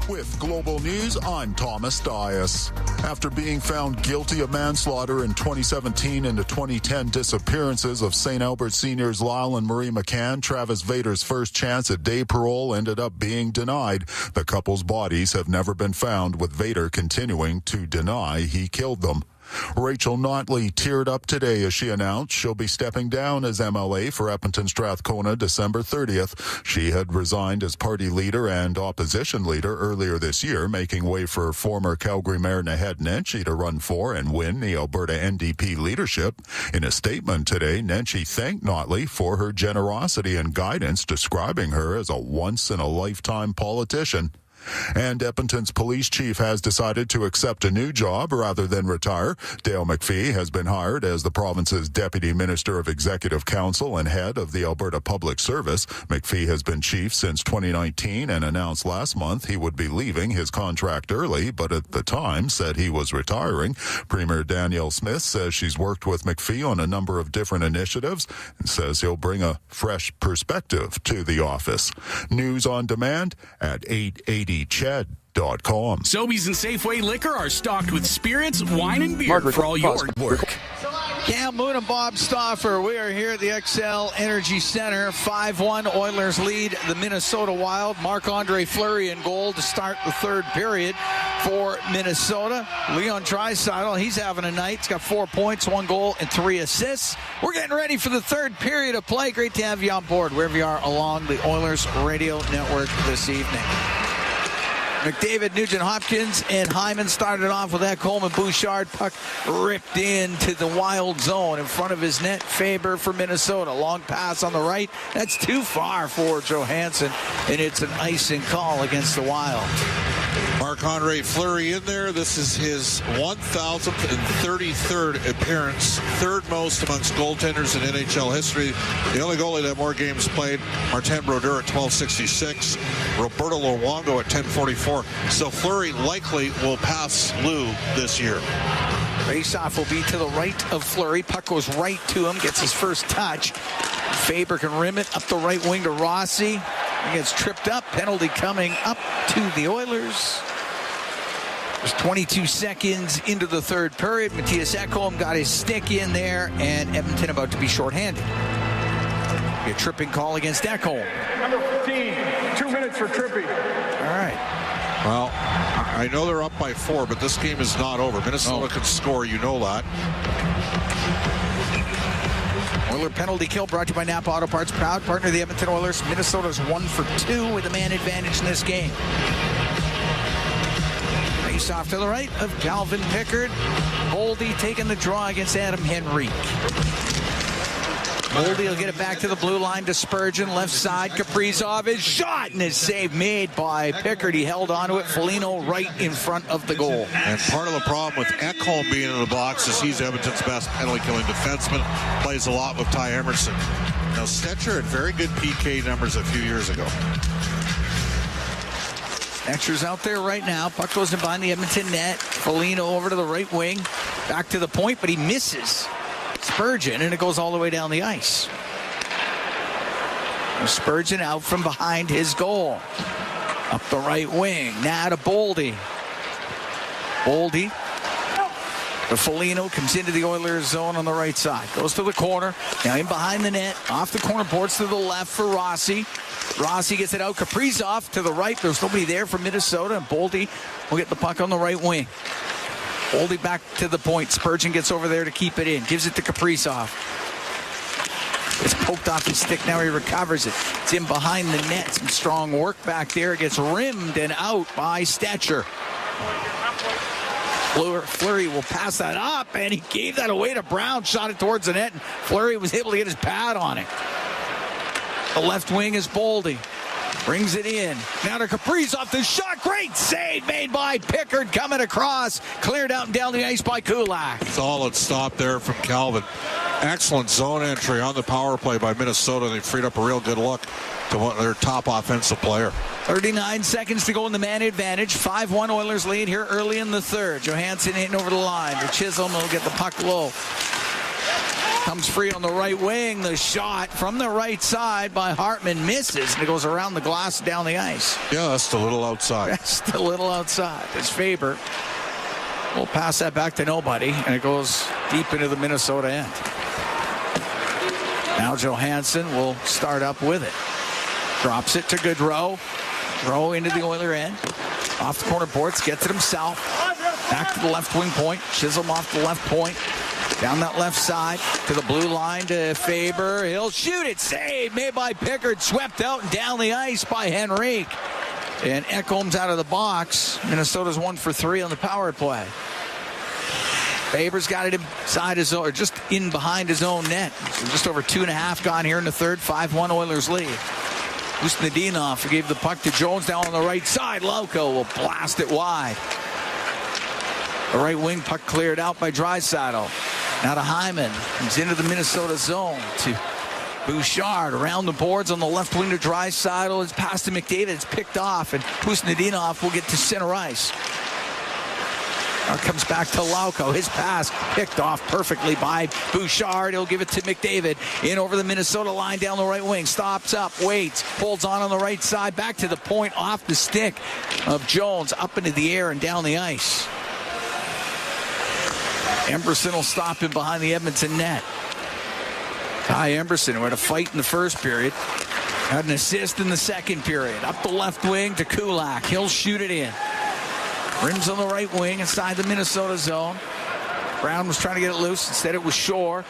With Global News, I'm Thomas Dias. After being found guilty of manslaughter in 2017 and the 2010 disappearances of St. Albert Seniors Lyle and Marie McCann, Travis Vader's first chance at day parole ended up being denied. The couple's bodies have never been found, with Vader continuing to deny he killed them. Rachel Notley teared up today as she announced she'll be stepping down as MLA for Edmonton Strathcona December 30th. She had resigned as party leader and opposition leader earlier this year, making way for former Calgary Mayor Naheed Nenshi to run for and win the Alberta NDP leadership. In a statement today, Nenshi thanked Notley for her generosity and guidance, describing her as a once-in-a-lifetime politician. And Edmonton's police chief has decided to accept a new job rather than retire. Dale McPhee has been hired as the province's Deputy Minister of Executive Council and head of the Alberta Public Service. McPhee has been chief since 2019 and announced last month he would be leaving his contract early, but at the time said he was retiring. Premier Danielle Smith says she's worked with McPhee on a number of different initiatives and says he'll bring a fresh perspective to the office. News on demand at 880. Ched.com. Sobeys and Safeway Liquor are stocked with spirits, wine, and beer for all your work. Cam Moon and Bob Stauffer. We are here at the XL Energy Center. 5-1 Oilers lead the Minnesota Wild. Marc-Andre Fleury in goal to start the third period for Minnesota. Leon Draisaitl, he's having a night. He's got 4 points, 1 goal, and 3 assists. We're getting ready for the third period of play. Great to have you on board wherever you are along the Oilers radio network this evening. McDavid, Nugent-Hopkins, and Hyman started off with that. Coleman Bouchard. Puck ripped into the Wild zone in front of his net. Faber for Minnesota. Long pass on the right. That's too far for Johansson, and it's an icing call against the Wild. Marc-Andre Fleury in there. This is his 1,033rd appearance, third most amongst goaltenders in NHL history. The only goalie that had more games played, Martin Brodeur at 1266, Roberto Luongo at 1044. So Fleury likely will pass Lou this year. Faceoff will be to the right of Fleury. Puck goes right to him, gets his first touch. Faber can rim it up the right wing to Rossi. He gets tripped up. Penalty coming up to the Oilers. There's 22 seconds into the third period. Matthias Ekholm got his stick in there, and Edmonton about to be shorthanded. A tripping call against Ekholm. Number 15, 2 minutes for tripping. All right. Well, I know they're up by 4, but this game is not over. Minnesota can score, you know that. Oiler penalty kill brought to you by Napa Auto Parts, proud partner of the Edmonton Oilers. Minnesota's 1 for 2 with a man advantage in this game. Face off to the right of Calvin Pickard. Boldy taking the draw against Adam Henrique. Boldy will get it back to the blue line to Spurgeon. Left side, Kaprizov is shot, and his save made by Pickard. He held onto it. Foligno right in front of the goal. And part of the problem with Ekholm being in the box is he's Edmonton's best penalty-killing defenseman. Plays a lot with Ty Emerson. Now, Stetcher had very good PK numbers a few years ago. Stetcher's out there right now. Puck goes in behind the Edmonton net. Foligno over to the right wing. Back to the point, but he misses Spurgeon, and it goes all the way down the ice. Spurgeon out from behind his goal. Up the right wing. Now to Boldy. Boldy. The Foligno comes into the Oilers zone on the right side. Goes to the corner. Now in behind the net. Off the corner boards to the left for Rossi. Rossi gets it out. Kaprizov to the right. There's nobody there for Minnesota. And Boldy will get the puck on the right wing. Boldy back to the point. Spurgeon gets over there to keep it in. Gives it to Kaprizov. It's poked off his stick. Now he recovers it. It's in behind the net. Some strong work back there. It gets rimmed and out by Stetcher. Fleury will pass that up, and he gave that away to Brown. Shot it towards the net, and Fleury was able to get his pad on it. The left wing is Boldy. Brings it in. Now to Kaprizov. The shot. Great save made by Pickard coming across. Cleared out and down the ice by Kulak. Solid stop there from Calvin. Excellent zone entry on the power play by Minnesota. They freed up a real good look to their top offensive player. 39 seconds to go in the man advantage. 5-1 Oilers lead here early in the third. Johansson hitting over the line. The Chisholm will get the puck low. Comes free on the right wing. The shot from the right side by Hartman misses, and it goes around the glass down the ice. Yeah, that's a little outside. That's a little outside. It's Faber. We'll pass that back to nobody, and it goes deep into the Minnesota end. Now Johansson will start up with it. Drops it to Gaudreau. Gaudreau into the Oiler end. Off the corner boards, gets it himself. Back to the left wing point. Chisholm off the left point. Down that left side to the blue line to Faber. He'll shoot it. Save made by Pickard. Swept out and down the ice by Henrique. And Ekholm's out of the box. Minnesota's 1 for 3 on the power play. Faber's got it inside his own, or just in behind his own net. So just over 2.5 gone here in the third. 5-1 Oilers lead. Usnadinov gave the puck to Jones down on the right side. Lauko will blast it wide. The right wing puck cleared out by Draisaitl. Now to Hyman. He's into the Minnesota zone to Bouchard. Around the boards on the left wing to Draisaitl. It's passed to McDavid. It's picked off, and Usnadinov will get to center ice. Now comes back to Lauko. His pass picked off perfectly by Bouchard. He'll give it to McDavid. In over the Minnesota line down the right wing. Stops up, waits, holds on the right side. Back to the point off the stick of Jones. Up into the air and down the ice. Emberson will stop him behind the Edmonton net. Ty Emberson, who had a fight in the first period, had an assist in the second period. Up the left wing to Kulak. He'll shoot it in. Rims on the right wing inside the Minnesota zone. Brown was trying to get it loose. Instead, it was Shore.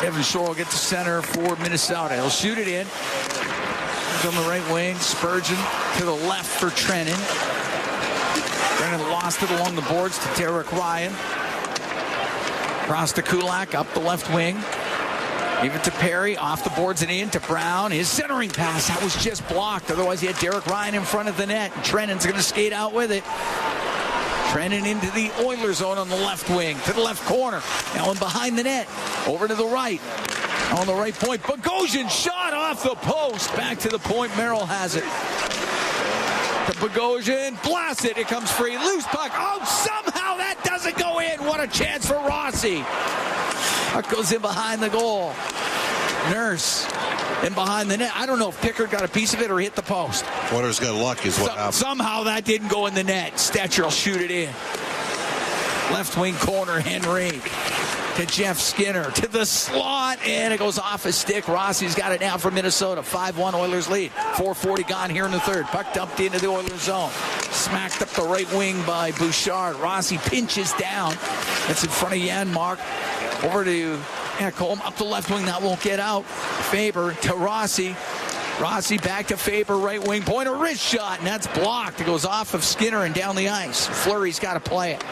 Evan Shore will get to center for Minnesota. He'll shoot it in. He's on the right wing. Spurgeon to the left for Trennan. Trennan lost it along the boards to Derek Ryan. Cross to Kulak, up the left wing. Give it to Perry, off the boards and in to Brown. His centering pass, that was just blocked. Otherwise, he had Derek Ryan in front of the net. And Trennan's going to skate out with it. Trennan into the Oilers zone on the left wing, to the left corner. Now in behind the net, over to the right. On the right point, Bogosian shot off the post. Back to the point, Merrill has it. To Bogosian, blast it. It comes free, loose puck. Oh, somehow that doesn't go in. What a chance for Rossi. Puck goes in behind the goal. Nurse in behind the net. I don't know if Pickard got a piece of it or hit the post. Oilers got lucky is what happened. Somehow that didn't go in the net. Stetcher will shoot it in. Left wing corner, Henry to Jeff Skinner to the slot, and it goes off his stick. Rossi's got it now for Minnesota. 5-1 Oilers lead. 4:40 gone here in the third. Puck dumped into the Oilers zone. Smacked up the right wing by Bouchard. Rossi pinches down. That's in front of Janmark. Over to Ekholm. Up the left wing. That won't get out. Faber to Rossi. Rossi back to Faber, right wing point. A wrist shot, and that's blocked. It goes off of Skinner and down the ice. Fleury's got to play it.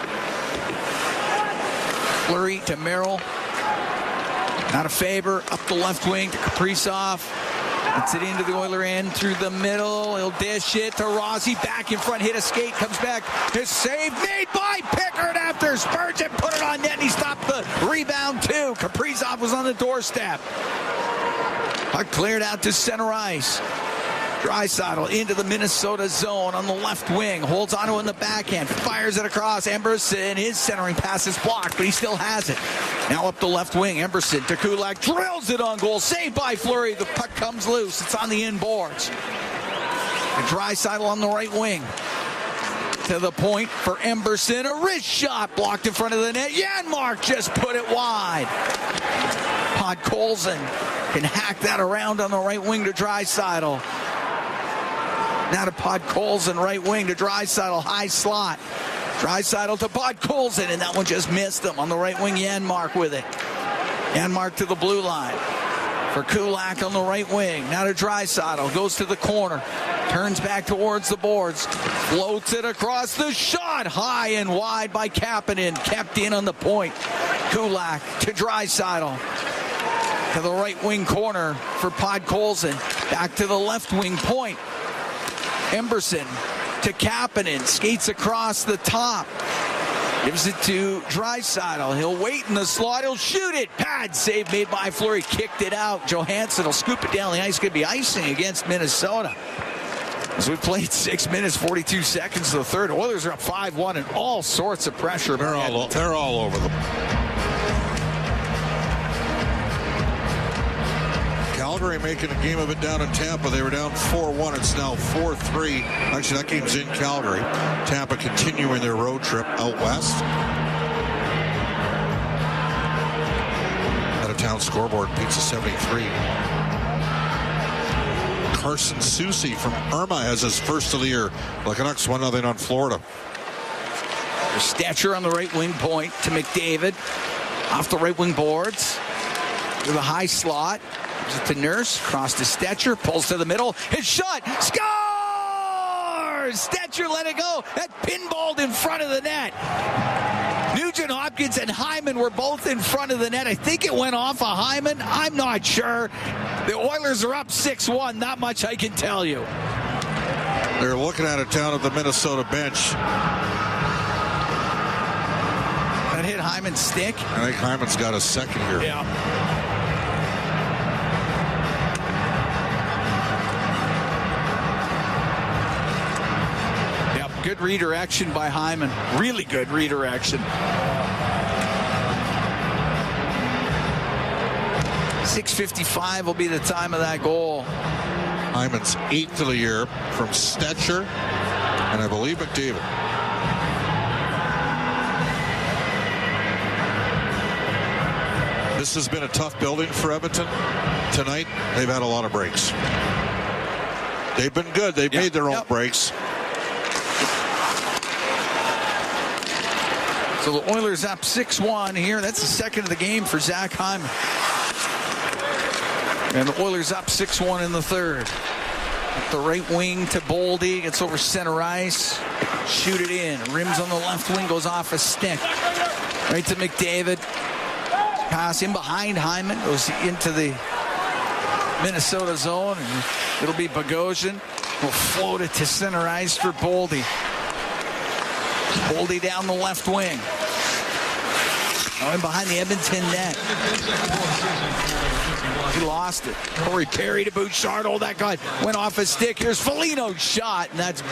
Fleury to Merrill. Now to Faber. Up the left wing to Kaprizov. Gets it into the Oiler end through the middle. He'll dish it to Rossi. Back in front. Hit a skate. Comes back. His save made by Pickard after Spurgeon put it on net. And he stopped the rebound too. Kaprizov was on the doorstep. Puck cleared out to center ice. Draisaitl into the Minnesota zone on the left wing. Holds onto it in the backhand. Fires it across. Emberson. His centering pass is blocked, but he still has it. Now up the left wing. Emberson to Kulak. Drills it on goal. Saved by Fleury. The puck comes loose. It's on the inboards. Draisaitl on the right wing. To the point for Emberson. A wrist shot blocked in front of the net. Janmark just put it wide. Podkolzin can hack that around on the right wing to Draisaitl. Now to Podkolzin, right wing to Draisaitl, high slot. Draisaitl to Podkolzin, and that one just missed him. On the right wing, Janmark with it. Janmark to the blue line. For Kulak on the right wing. Now to Draisaitl, goes to the corner. Turns back towards the boards. Floats it across the shot. High and wide by Kapanen. Kept in on the point. Kulak to Draisaitl. To the right wing corner for Podkolzin. Back to the left wing point. Emberson to Kapanen. Skates across the top. Gives it to Draisaitl. He'll wait in the slot. He'll shoot it. Pad save made by Fleury. Kicked it out. Johansson will scoop it down the ice. Could be icing against Minnesota. As we played 6 minutes, 42 seconds to the third. Oilers are up 5-1 and all sorts of pressure. They're all over them. Calgary making a game of it down in Tampa. They were down 4-1. It's now 4-3. Actually, that game's in Calgary. Tampa continuing their road trip out west. Out of town scoreboard, Pizza 73. Carson Soucy from Irma has his first of the year. The Canucks 1-0 on Florida. Stetcher on the right wing point to McDavid. Off the right wing boards. To the high slot. Gives it to Nurse. Cross to Stetcher. Pulls to the middle. His shot. Scores! Stetcher let it go. That pinballed in front of the net. Nugent Hopkins and Hyman were both in front of the net. I think it went off of Hyman. I'm not sure. The Oilers are up 6-1. Not much I can tell you. They're looking at it down at the Minnesota bench. That hit Hyman's stick. I think Hyman's got a second here. Yeah. Good redirection by Hyman. Really good redirection. 6:55 will be the time of that goal. Hyman's 8th of the year from Stetcher and I believe McDavid. This has been a tough building for Edmonton tonight. They've had a lot of breaks. They've been good. They've made their own breaks. So the Oilers up 6-1 here. That's the second of the game for Zach Hyman. And the Oilers up 6-1 in the third. Up the right wing to Boldy. Gets over center ice. Shoot it in. Rims on the left wing. Goes off a stick. Right to McDavid. Pass in behind Hyman. Goes into the Minnesota zone. And it'll be Bogosian. Will float it to center ice for Boldy. Boldy down the left wing. In behind the Edmonton net. He lost it. Corey Perry to Bouchard. Oh, that guy went off a stick. Here's Foligno's shot, and that's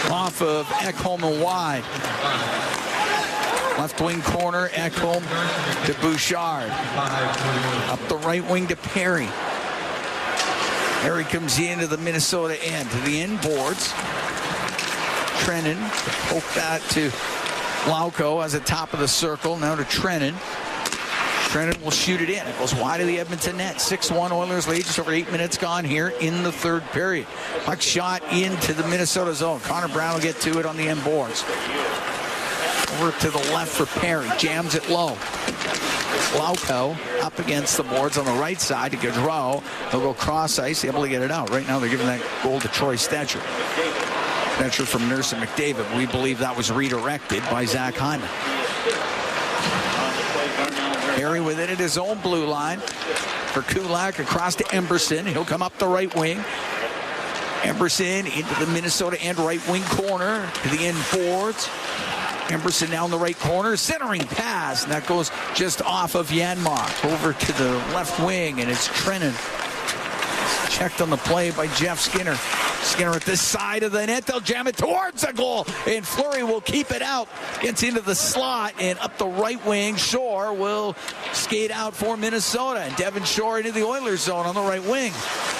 off of Ekholm and wide. Left wing corner, Ekholm to Bouchard. Up the right wing to Perry. Perry comes into the Minnesota end, to the end boards. Trennan, poke that to Lauko as the top of the circle. Now to Trennan. Trennan will shoot it in. It goes wide of the Edmonton net. 6-1 Oilers lead. Just over 8 minutes gone here in the third period. Puck shot into the Minnesota zone. Connor Brown will get to it on the end boards. Over to the left for Perry. Jams it low. Lauko up against the boards on the right side to Gaudreau. He'll go cross ice, able to get it out. Right now they're giving that goal to Troy Stetcher. Stetcher from Nurse and McDavid. We believe that was redirected by Zach Hyman. Perry with it at his own blue line for Kulak across to Emberson. He'll come up the right wing. Emberson into the Minnesota end right wing corner to the end boards. Emberson down the right corner, centering pass, and that goes just off of Janmark over to the left wing, and it's Trennan. Checked on the play by Jeff Skinner. Skinner at this side of the net. They'll jam it towards the goal, and Fleury will keep it out. Gets into the slot, and up the right wing, Shore will skate out for Minnesota, and Devin Shore into the Oilers zone on the right wing.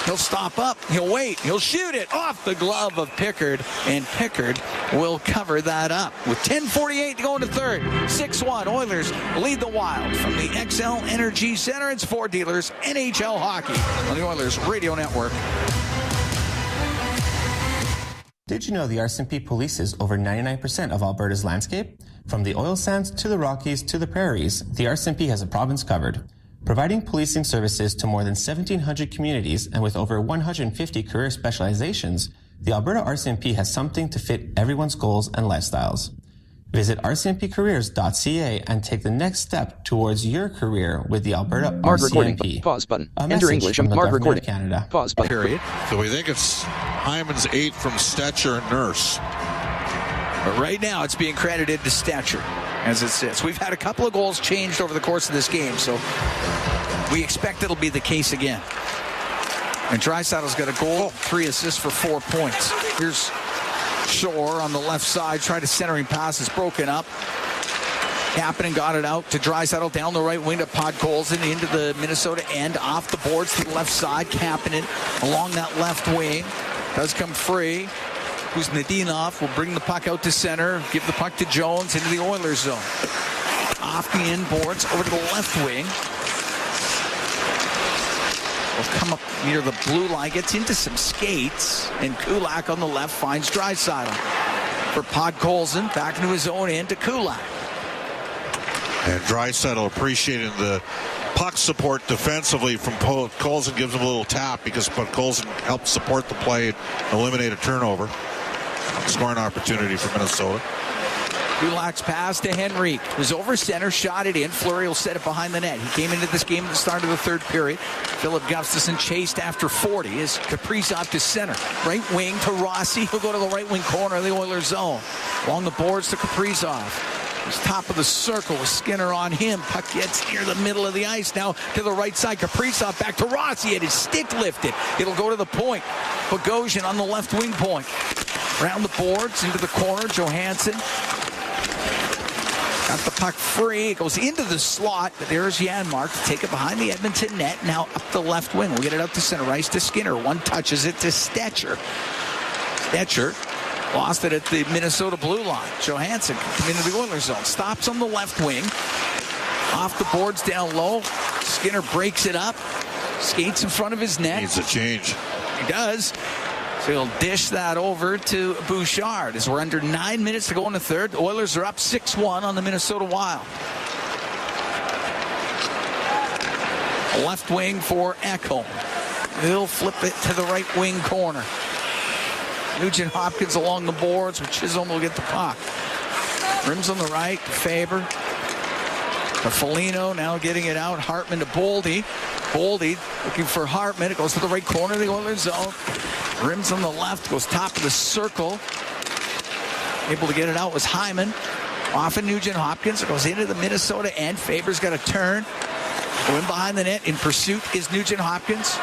He'll stop up. He'll wait. He'll shoot it off the glove of Pickard, and Pickard will cover that up. With 10:48 to go into third, 6-1 Oilers lead the Wild from the XL Energy Center. It's Ford Dealers NHL Hockey on the Oilers Radio Network. Did you know the RCMP polices over 99% of Alberta's landscape? From the oil sands to the Rockies to the prairies, the RCMP has a province covered. Providing policing services to more than 1,700 communities and with over 150 career specializations, the Alberta RCMP has something to fit everyone's goals and lifestyles. Visit rcmpcareers.ca and take the next step towards your career with the Alberta Mark recording. RCMP. Pause button. A Enter message English. from the Mark Government recording. of Canada. Pause button. Period. So we think it's Hyman's 8 from Stetcher and Nurse. But right now it's being credited to Stetcher as it sits. We've had a couple of goals changed over the course of this game, so we expect it'll be the case again. And Draisaitl's got a goal, 3 assists for 4 points. Here's Shore on the left side, trying to centering pass, is broken up. Kapanen got it out to Draisaitl down the right wing to Podkolzin into the Minnesota end, off the boards to the left side. Kapanen along that left wing does come free. Kuznetsov will bring the puck out to center, give the puck to Jones into the Oilers zone. Off the end boards over to the left wing. Will come up near the blue line, gets into some skates, and Kulak on the left finds Draisaitl. For Podkolzin, back into his own end to Kulak. And Draisaitl appreciating the puck support defensively from Podkolzin, gives him a little tap because Podkolzin helped support the play and eliminate a turnover. Scoring opportunity for Minnesota. Kulak's pass to Henrique. Was over center, shot it in. Fleury will set it behind the net. He came into this game at the start of the third period. Philip Gustafsson chased after 40 as Kaprizov to center. Right wing to Rossi. He'll go to the right wing corner of the Oilers zone. Along the boards to Kaprizov. He's top of the circle with Skinner on him. Puck gets near the middle of the ice. Now to the right side. Kaprizov back to Rossi. Had his stick lifted. It'll go to the point. Bogosian on the left wing point. Around the boards into the corner. Johansson. Got the puck free. It goes into the slot, but there's Janmark to take it behind the Edmonton net. Now up the left wing. We'll get it out to center ice to Skinner. One touches it to Stetcher. Stetcher lost it at the Minnesota blue line. Johansson come into the Oilers zone. Stops on the left wing. Off the boards, down low. Skinner breaks it up. Skates in front of his net. Needs a change. He does. So he'll dish that over to Bouchard as we're under 9 minutes to go in the third. The Oilers are up 6-1 on the Minnesota Wild. Left wing for Ekholm. He'll flip it to the right wing corner. Nugent Hopkins along the boards, with Chisholm will get the puck. Rims on the right, Faber. To Foligno, now getting it out. Hartman to Boldy. Boldy looking for Hartman. It goes to the right corner of the Oilers zone. Rims on the left, goes top of the circle. Able to get it out was Hyman. Off of Nugent Hopkins. It goes into the Minnesota end. Faber's got a turn. Going behind the net in pursuit is Nugent Hopkins.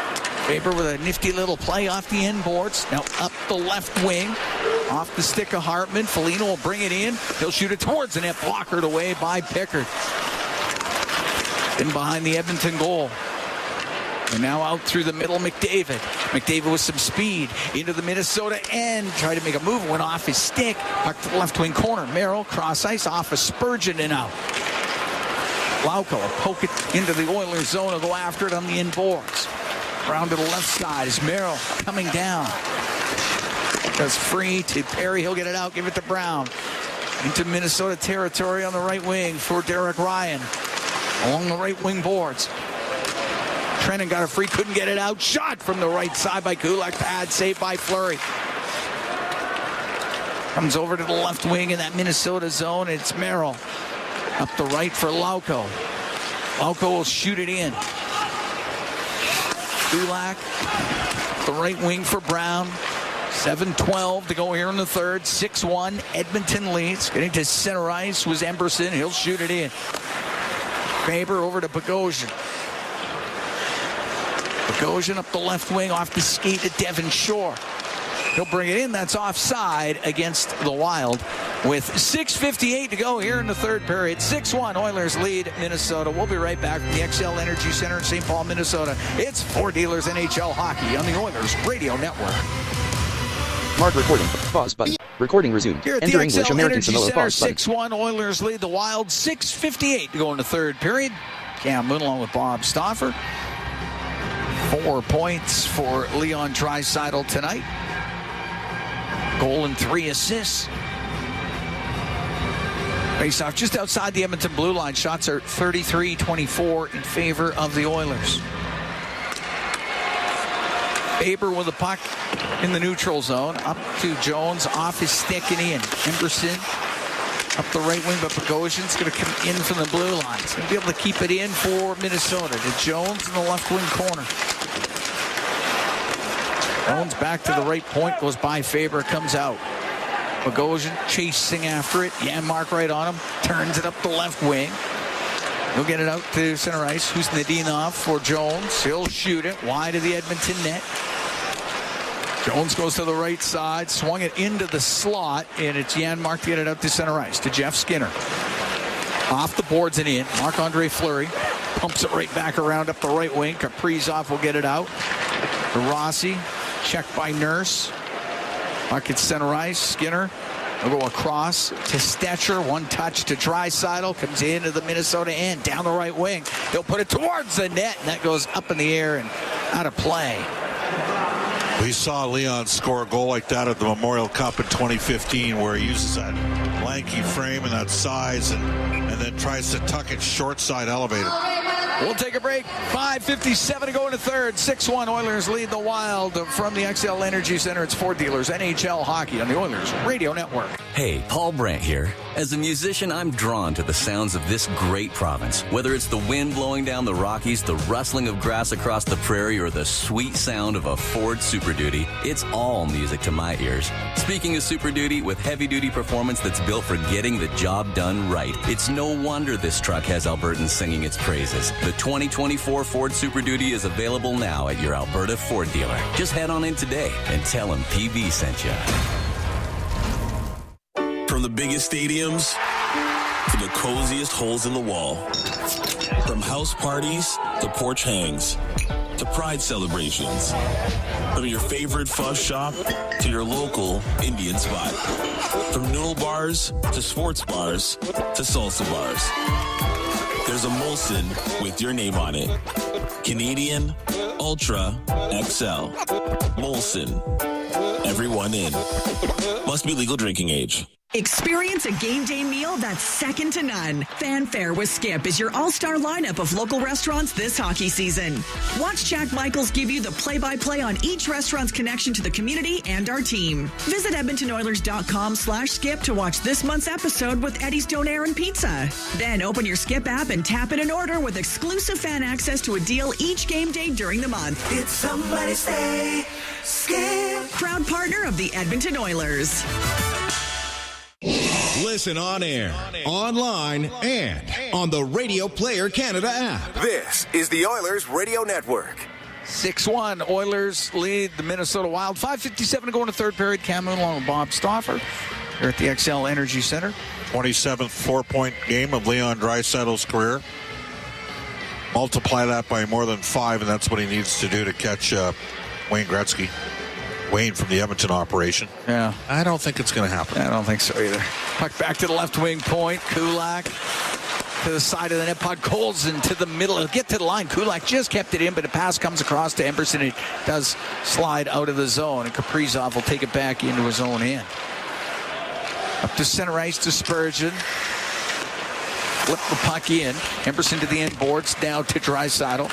Faber with a nifty little play off the end boards. Now up the left wing. Off the stick of Hartman. Foligno will bring it in. He'll shoot it towards the net. Blockered away by Pickard. In behind the Edmonton goal. And now out through the middle, McDavid. McDavid with some speed into the Minnesota end. Tried to make a move. Went off his stick. Puck to the left wing corner. Merrill cross ice off of Spurgeon and out. Lauko will poke it into the Oilers zone and go after it on the inboards. Round to the left side is Merrill coming down. Goes free to Perry. He'll get it out. Give it to Brown. Into Minnesota territory on the right wing for Derek Ryan. Along the right wing boards. Trennan got a free. Couldn't get it out. Shot from the right side by Kulak. Pad saved by Fleury. Comes over to the left wing in that Minnesota zone. It's Merrill. Up the right for Lauko. Lauko will shoot it in. Kulak. The right wing for Brown. 7:12 to go here in the third. 6-1. Edmonton leads. Getting to center ice was Emberson. He'll shoot it in. Faber over to Bogosian. Bogosian up the left wing off the skate to Devon Shore. He'll bring it in. That's offside against the Wild with 6:58 to go here in the third period. 6-1 Oilers lead Minnesota. We'll be right back from the XL Energy Center in St. Paul, Minnesota. It's Four Dealers NHL Hockey on the Oilers Radio Network. Mark recording. Pause button. Recording resumed. Here at Enter the English XL American Energy Samoa. Center, Pause button. 6-1 Oilers lead the Wild. 6:58 to go in the third period. Cam Moon along with Bob Stauffer. 4 points for Leon Draisaitl tonight. Goal and 3 assists. Face off just outside the Edmonton blue line. Shots are 33-24 in favor of the Oilers. Faber with the puck in the neutral zone. Up to Jones, off his stick and in. Emberson up the right wing, but Bogosian's going to come in from the blue line. He's going to be able to keep it in for Minnesota. To Jones in the left wing corner. Jones back to the right point, goes by Faber, comes out. Bogosian chasing after it. Janmark right on him. Turns it up the left wing. He'll get it out to center ice. Who's Nadinov for Jones. He'll shoot it wide of the Edmonton net. Jones goes to the right side. Swung it into the slot. And it's Janmark to get it out to center ice. To Jeff Skinner. Off the boards and in. Marc-Andre Fleury pumps it right back around up the right wing. Kaprizov will get it out. To Rossi. Checked by Nurse. Puck at center ice. Skinner will go across to Stetcher. One touch to Draisaitl. Comes into the Minnesota end. Down the right wing. He'll put it towards the net. And that goes up in the air and out of play. We saw Leon score a goal like that at the Memorial Cup in 2015 where he uses that lanky frame and that size and then tries to tuck it short side elevated. We'll take a break. 5:57 to go in the third. 6-1 Oilers lead the Wild from the XL Energy Center. It's Four Dealers NHL Hockey on the Oilers Radio Network. Hey, Paul Brandt here. As a musician, I'm drawn to the sounds of this great province. Whether it's the wind blowing down the Rockies, the rustling of grass across the prairie, or the sweet sound of a Ford Super Duty, it's all music to my ears. Speaking of Super Duty, with heavy-duty performance that's built for getting the job done right, it's no wonder this truck has Albertans singing its praises. The 2024 Ford Super Duty is available now at your Alberta Ford dealer. Just head on in today and tell them PB sent you. From the biggest stadiums to the coziest holes in the wall. From house parties to porch hangs to pride celebrations. From your favorite fuzz shop to your local Indian spot. From noodle bars to sports bars to salsa bars. there's a Molson with your name on it. Canadian Ultra XL. Molson. Everyone in. Must be legal drinking age. Experience a game day meal that's second to none. Fanfare with Skip is your all-star lineup of local restaurants this hockey season. Watch Jack Michaels give you the play-by-play on each restaurant's connection to the community and our team. Visit EdmontonOilers.com/skip to watch this month's episode with Eddie's Donair and Pizza. Then open your Skip app and tap in an order with exclusive fan access to a deal each game day during the month. It's somebody's day. Skip. Proud partner of the Edmonton Oilers. Listen on air, online, and on the Radio Player Canada app. This is the Oilers Radio Network. 6-1. Oilers lead the Minnesota Wild. 5:57 to go in the third period. Cam Moon along with Bob Stauffer here at the XL Energy Center. 27th 4-point game of Leon Draisaitl's career. Multiply that by more than 5, and that's what he needs to do to catch Wayne Gretzky. Wayne from the Edmonton operation. Yeah. I don't think it's going to happen. I don't think so either. Puck back to the left wing point. Kulak to the side of the net. Puck Colson to the middle. It'll get to the line. Kulak just kept it in, but a pass comes across to Emberson. It does slide out of the zone, and Kaprizov will take it back into his own end. Up to center ice to Spurgeon. Flip the puck in. Emberson to the end boards. Now to Draisaitl.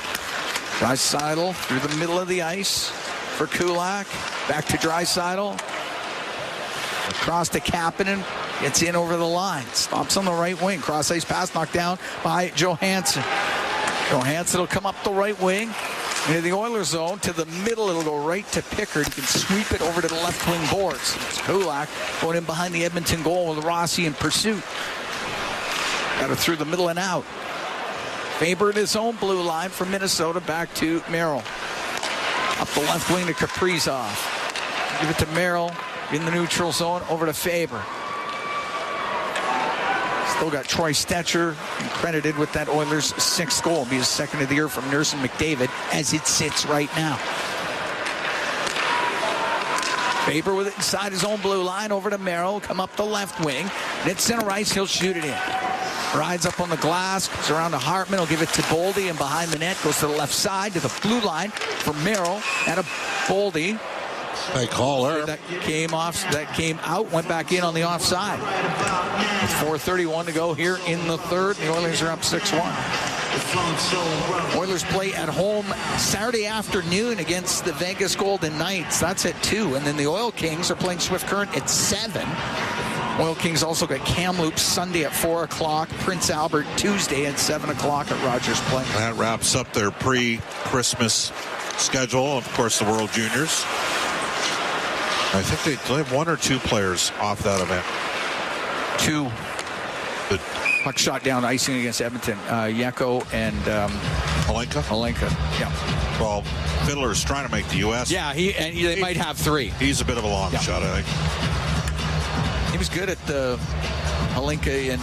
Draisaitl through the middle of the ice for Kulak. Back to Draisaitl. Across to Kapanen. Gets in over the line. Stops on the right wing. Cross ice pass knocked down by Johansson. Johansson will come up the right wing into the Oilers zone. To the middle. It'll go right to Pickard. He can sweep it over to the left wing boards. It's Kulak going in behind the Edmonton goal with Rossi in pursuit. Got it through the middle and out. Faber in his own blue line from Minnesota. Back to Merrill. Up the left wing to Kaprizov. Give it to Merrill in the neutral zone. Over to Faber. Still got Troy Stetcher credited with that Oilers' 6th goal. It'll be his 2nd of the year from Nurse and McDavid as it sits right now. Faber with it inside his own blue line. Over to Merrill. Come up the left wing. Net center ice. He'll shoot it in. Rides up on the glass, comes around to Hartman. He'll give it to Boldy, and behind the net goes to the left side to the blue line for Merrill. And a Boldy. They call her. That came out, went back in on the offside. With 4:31 to go here in the third. The Oilers are up 6-1. Oilers play at home Saturday afternoon against the Vegas Golden Knights. That's at 2. And then the Oil Kings are playing Swift Current at 7. Oil Kings also got Kamloops Sunday at 4 o'clock, Prince Albert Tuesday at 7 o'clock at Rogers Place. That wraps up their pre-Christmas schedule. Of course, the World Juniors. I think they have 1 or 2 players off that event. 2. The puck shot down icing against Edmonton. Yeko and Alenka. Yeah. Well, Fiddler's trying to make the U.S. Yeah, they might have 3. He's a bit of a long shot, I think. He was good at the Alenka in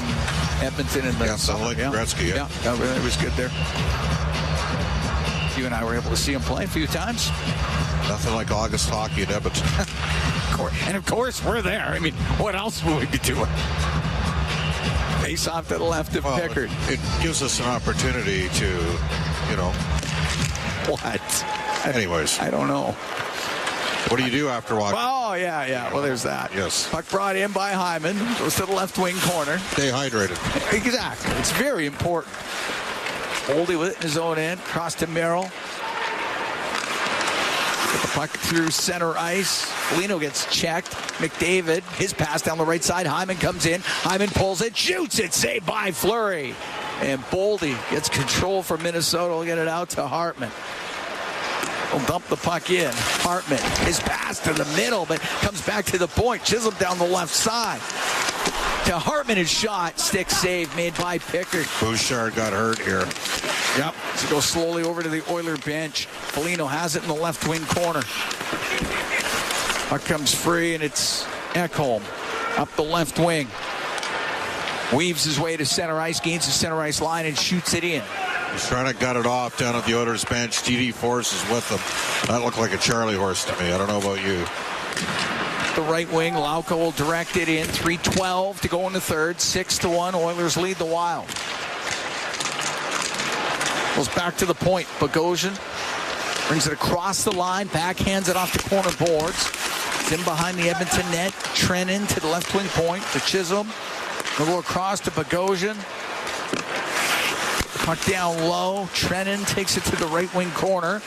Edmonton and the Gretzky. Yeah, it was good there. You and I were able to see him play a few times. Nothing like August hockey at Edmonton. And of course, we're there. I mean, what else would we be doing? Face off to the left of Pickard. It gives us an opportunity to, What? Anyways. I don't know. What do you do after watching? Oh, yeah. Well, there's that. Yes. Puck brought in by Hyman. Goes to the left wing corner. Stay hydrated. Exactly. It's very important. Boldy with it in his own end. Cross to Merrill. Get the puck through center ice. Foligno gets checked. McDavid, his pass down the right side. Hyman comes in. Hyman pulls it, shoots it. Saved by Fleury. And Boldy gets control for Minnesota. Will get it out to Hartman. Will dump the puck in. Hartman, his pass to the middle, but comes back to the point. Chisholm down the left side. To Hartman, his shot. Stick save made by Pickard. Bouchard got hurt here. Yep. So go slowly over to the Oiler bench. Foligno has it in the left wing corner. Puck comes free, and it's Ekholm up the left wing. Weaves his way to center ice, gains the center ice line, and shoots it in. He's trying to gut it off down at the Oilers bench. TD Force is with them. That looked like a Charlie horse to me. I don't know about you. The right wing, Lauka will direct it in. 3:12 to go in the third. 6-1. Oilers lead the Wild. Goes back to the point. Bogosian brings it across the line. Backhands it off the corner boards. It's in behind the Edmonton net. Trennan to the left wing point to Chisholm. They'll go across to Bogosian. Puck down low. Trennan takes it to the right wing corner.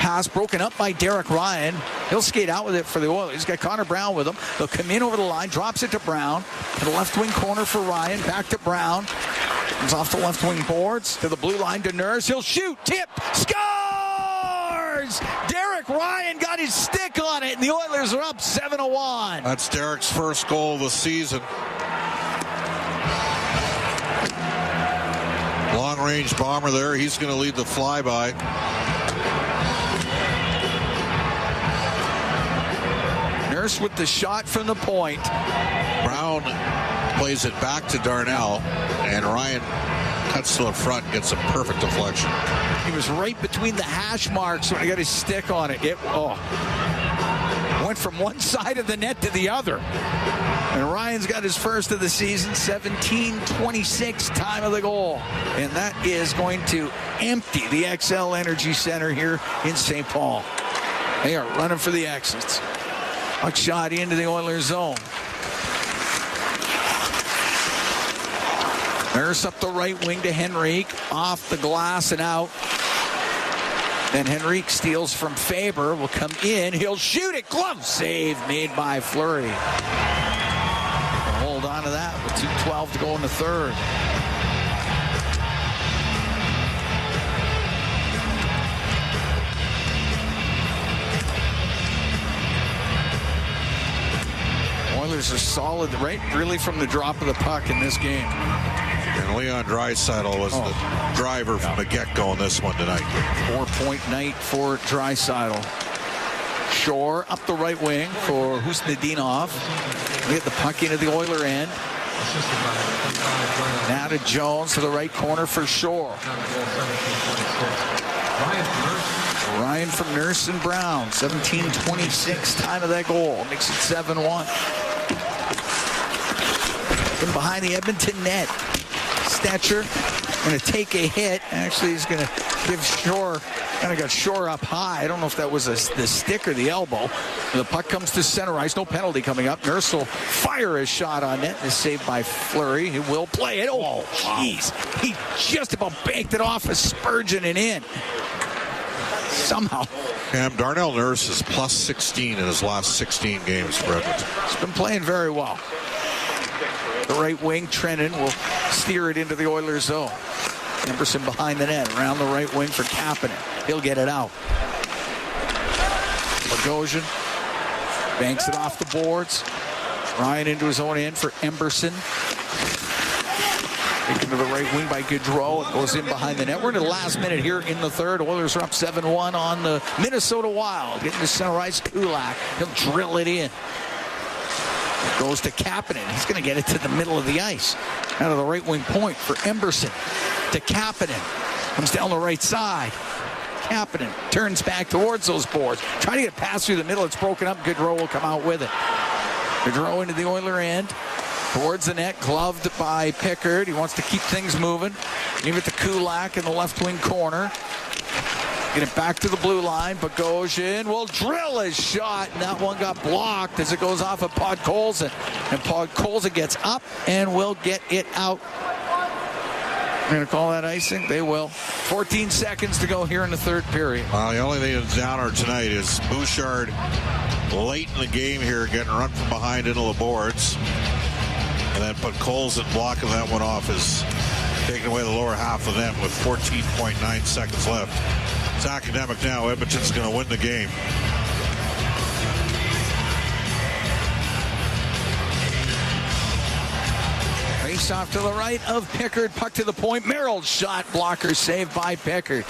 Pass broken up by Derek Ryan. He'll skate out with it for the Oilers. He's got Connor Brown with him. They'll come in over the line. Drops it to Brown. To the left wing corner for Ryan. Back to Brown. Comes off the left wing boards. To the blue line to Nurse. He'll shoot. Tip. Scores! Derek Ryan got his stick on it, and the Oilers are up 7-1. That's Derek's first goal of the season. Long-range bomber there. He's going to lead the flyby. Nurse with the shot from the point. Brown plays it back to Darnell, and Ryan cuts to the front and gets a perfect deflection. He was right between the hash marks when he got his stick on it. Went from one side of the net to the other. And Ryan's got his first of the season, 17:26 time of the goal. And that is going to empty the XL Energy Center here in St. Paul. They are running for the exits. Puck shot into the Oilers zone. Nurse up the right wing to Henrique. Off the glass and out. Then Henrique steals from Faber. Will come in. He'll shoot it. Glove save made by Fleury. We'll hold on to that with 2:12 to go in the third. Oilers are solid, right? Really from the drop of the puck in this game. And Leon Draisaitl was the driver from the get-go in this one tonight. 4-point night for Draisaitl. Shore up the right wing for Husnudinov. We get the puck into the Oiler end. Now to Jones to the right corner for Shore. Ryan from Nurse and Brown. 17:26 time of that goal. Makes it 7-1. In behind the Edmonton net. Stetcher going to take a hit. Actually, he's going to give Shore, kind of got Shore up high. I don't know if that was the stick or the elbow. The puck comes to center ice. No penalty coming up. Nurse will fire his shot on net. Is saved by Fleury. He will play it. Oh, jeez. He just about banked it off of Spurgeon and in. Somehow. Darnell Nurse is plus 16 in his last 16 games for Edmonton. He's been playing very well. The right wing, Trennan will steer it into the Oilers zone. Emberson behind the net, around the right wing for Kapanen. He'll get it out. Bogosian banks it off the boards. Ryan into his own end for Emberson. Taken to the right wing by Gaudreau. It goes in behind the net. We're in the last minute here in the third. Oilers are up 7-1 on the Minnesota Wild. Getting to center ice, Kulak. He'll drill it in. Goes to Kapanen. He's going to get it to the middle of the ice. Out of the right wing point for Emberson. To Kapanen. Comes down the right side. Kapanen turns back towards those boards. Trying to get past through the middle. It's broken up. Gaudreau will come out with it. Gaudreau into the Oiler end. Towards the net. Gloved by Pickard. He wants to keep things moving. Give it to Kulak in the left wing corner. Get it back to the blue line. Bogosian will drill his shot, and that one got blocked as it goes off of Podkolzin. And Podkolzin gets up and will get it out. They're going to call that icing? They will. 14 seconds to go here in the third period. The only thing that's downer tonight is Bouchard late in the game here getting run from behind into the boards. And then Podkolzin blocking that one off is taking away the lower half of them with 14.9 seconds left. It's academic now. Edmonton's going to win the game. Face off to the right of Pickard. Puck to the point. Merrill's shot blocker saved by Pickard.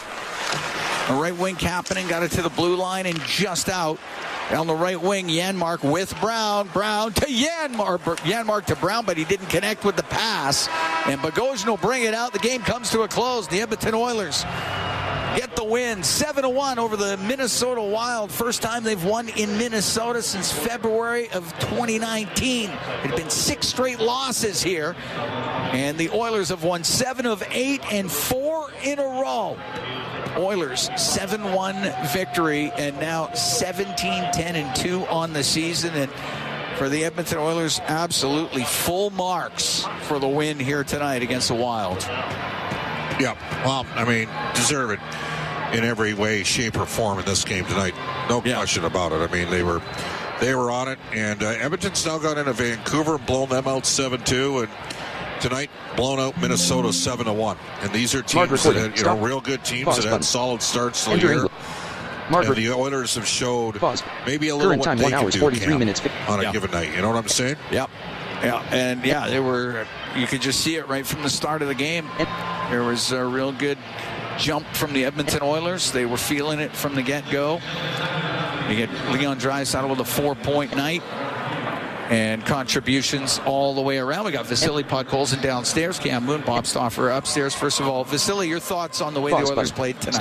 The right wing Kapanen got it to the blue line and just out. Down the right wing, Janmark with Brown. Brown to Janmark. Janmark to Brown, but he didn't connect with the pass. And Bogosian will bring it out. The game comes to a close. The Edmonton Oilers get the win. 7-1 over the Minnesota Wild. First time they've won in Minnesota since February of 2019. It had been 6 straight losses here. And the Oilers have won 7 of 8 and 4 in a row. Oilers 7-1 victory, and now 17-10-2 on the season. And for the Edmonton Oilers, absolutely full marks for the win here tonight against the Wild. Yeah, well, I mean, deserve it in every way, shape, or form in this game tonight. No question about it. I mean, they were on it, and Edmonton's now got into Vancouver, blown them out 7-2, and tonight blown out Minnesota 7-1. And these are teams that had, real good teams that had solid starts to the year. And the Oilers have showed maybe a little what they can do on a given night. You know what I'm saying? Yep. Yeah, and they were. You could just see it right from the start of the game. There was a real good jump from the Edmonton Oilers. They were feeling it from the get-go. You get Leon Draisaitl with a 4-point night and contributions all the way around. We got Vasily Podkolzin downstairs, Cam Moon, Bob Stauffer upstairs. First of all, Vasily, your thoughts on the way the Oilers played tonight?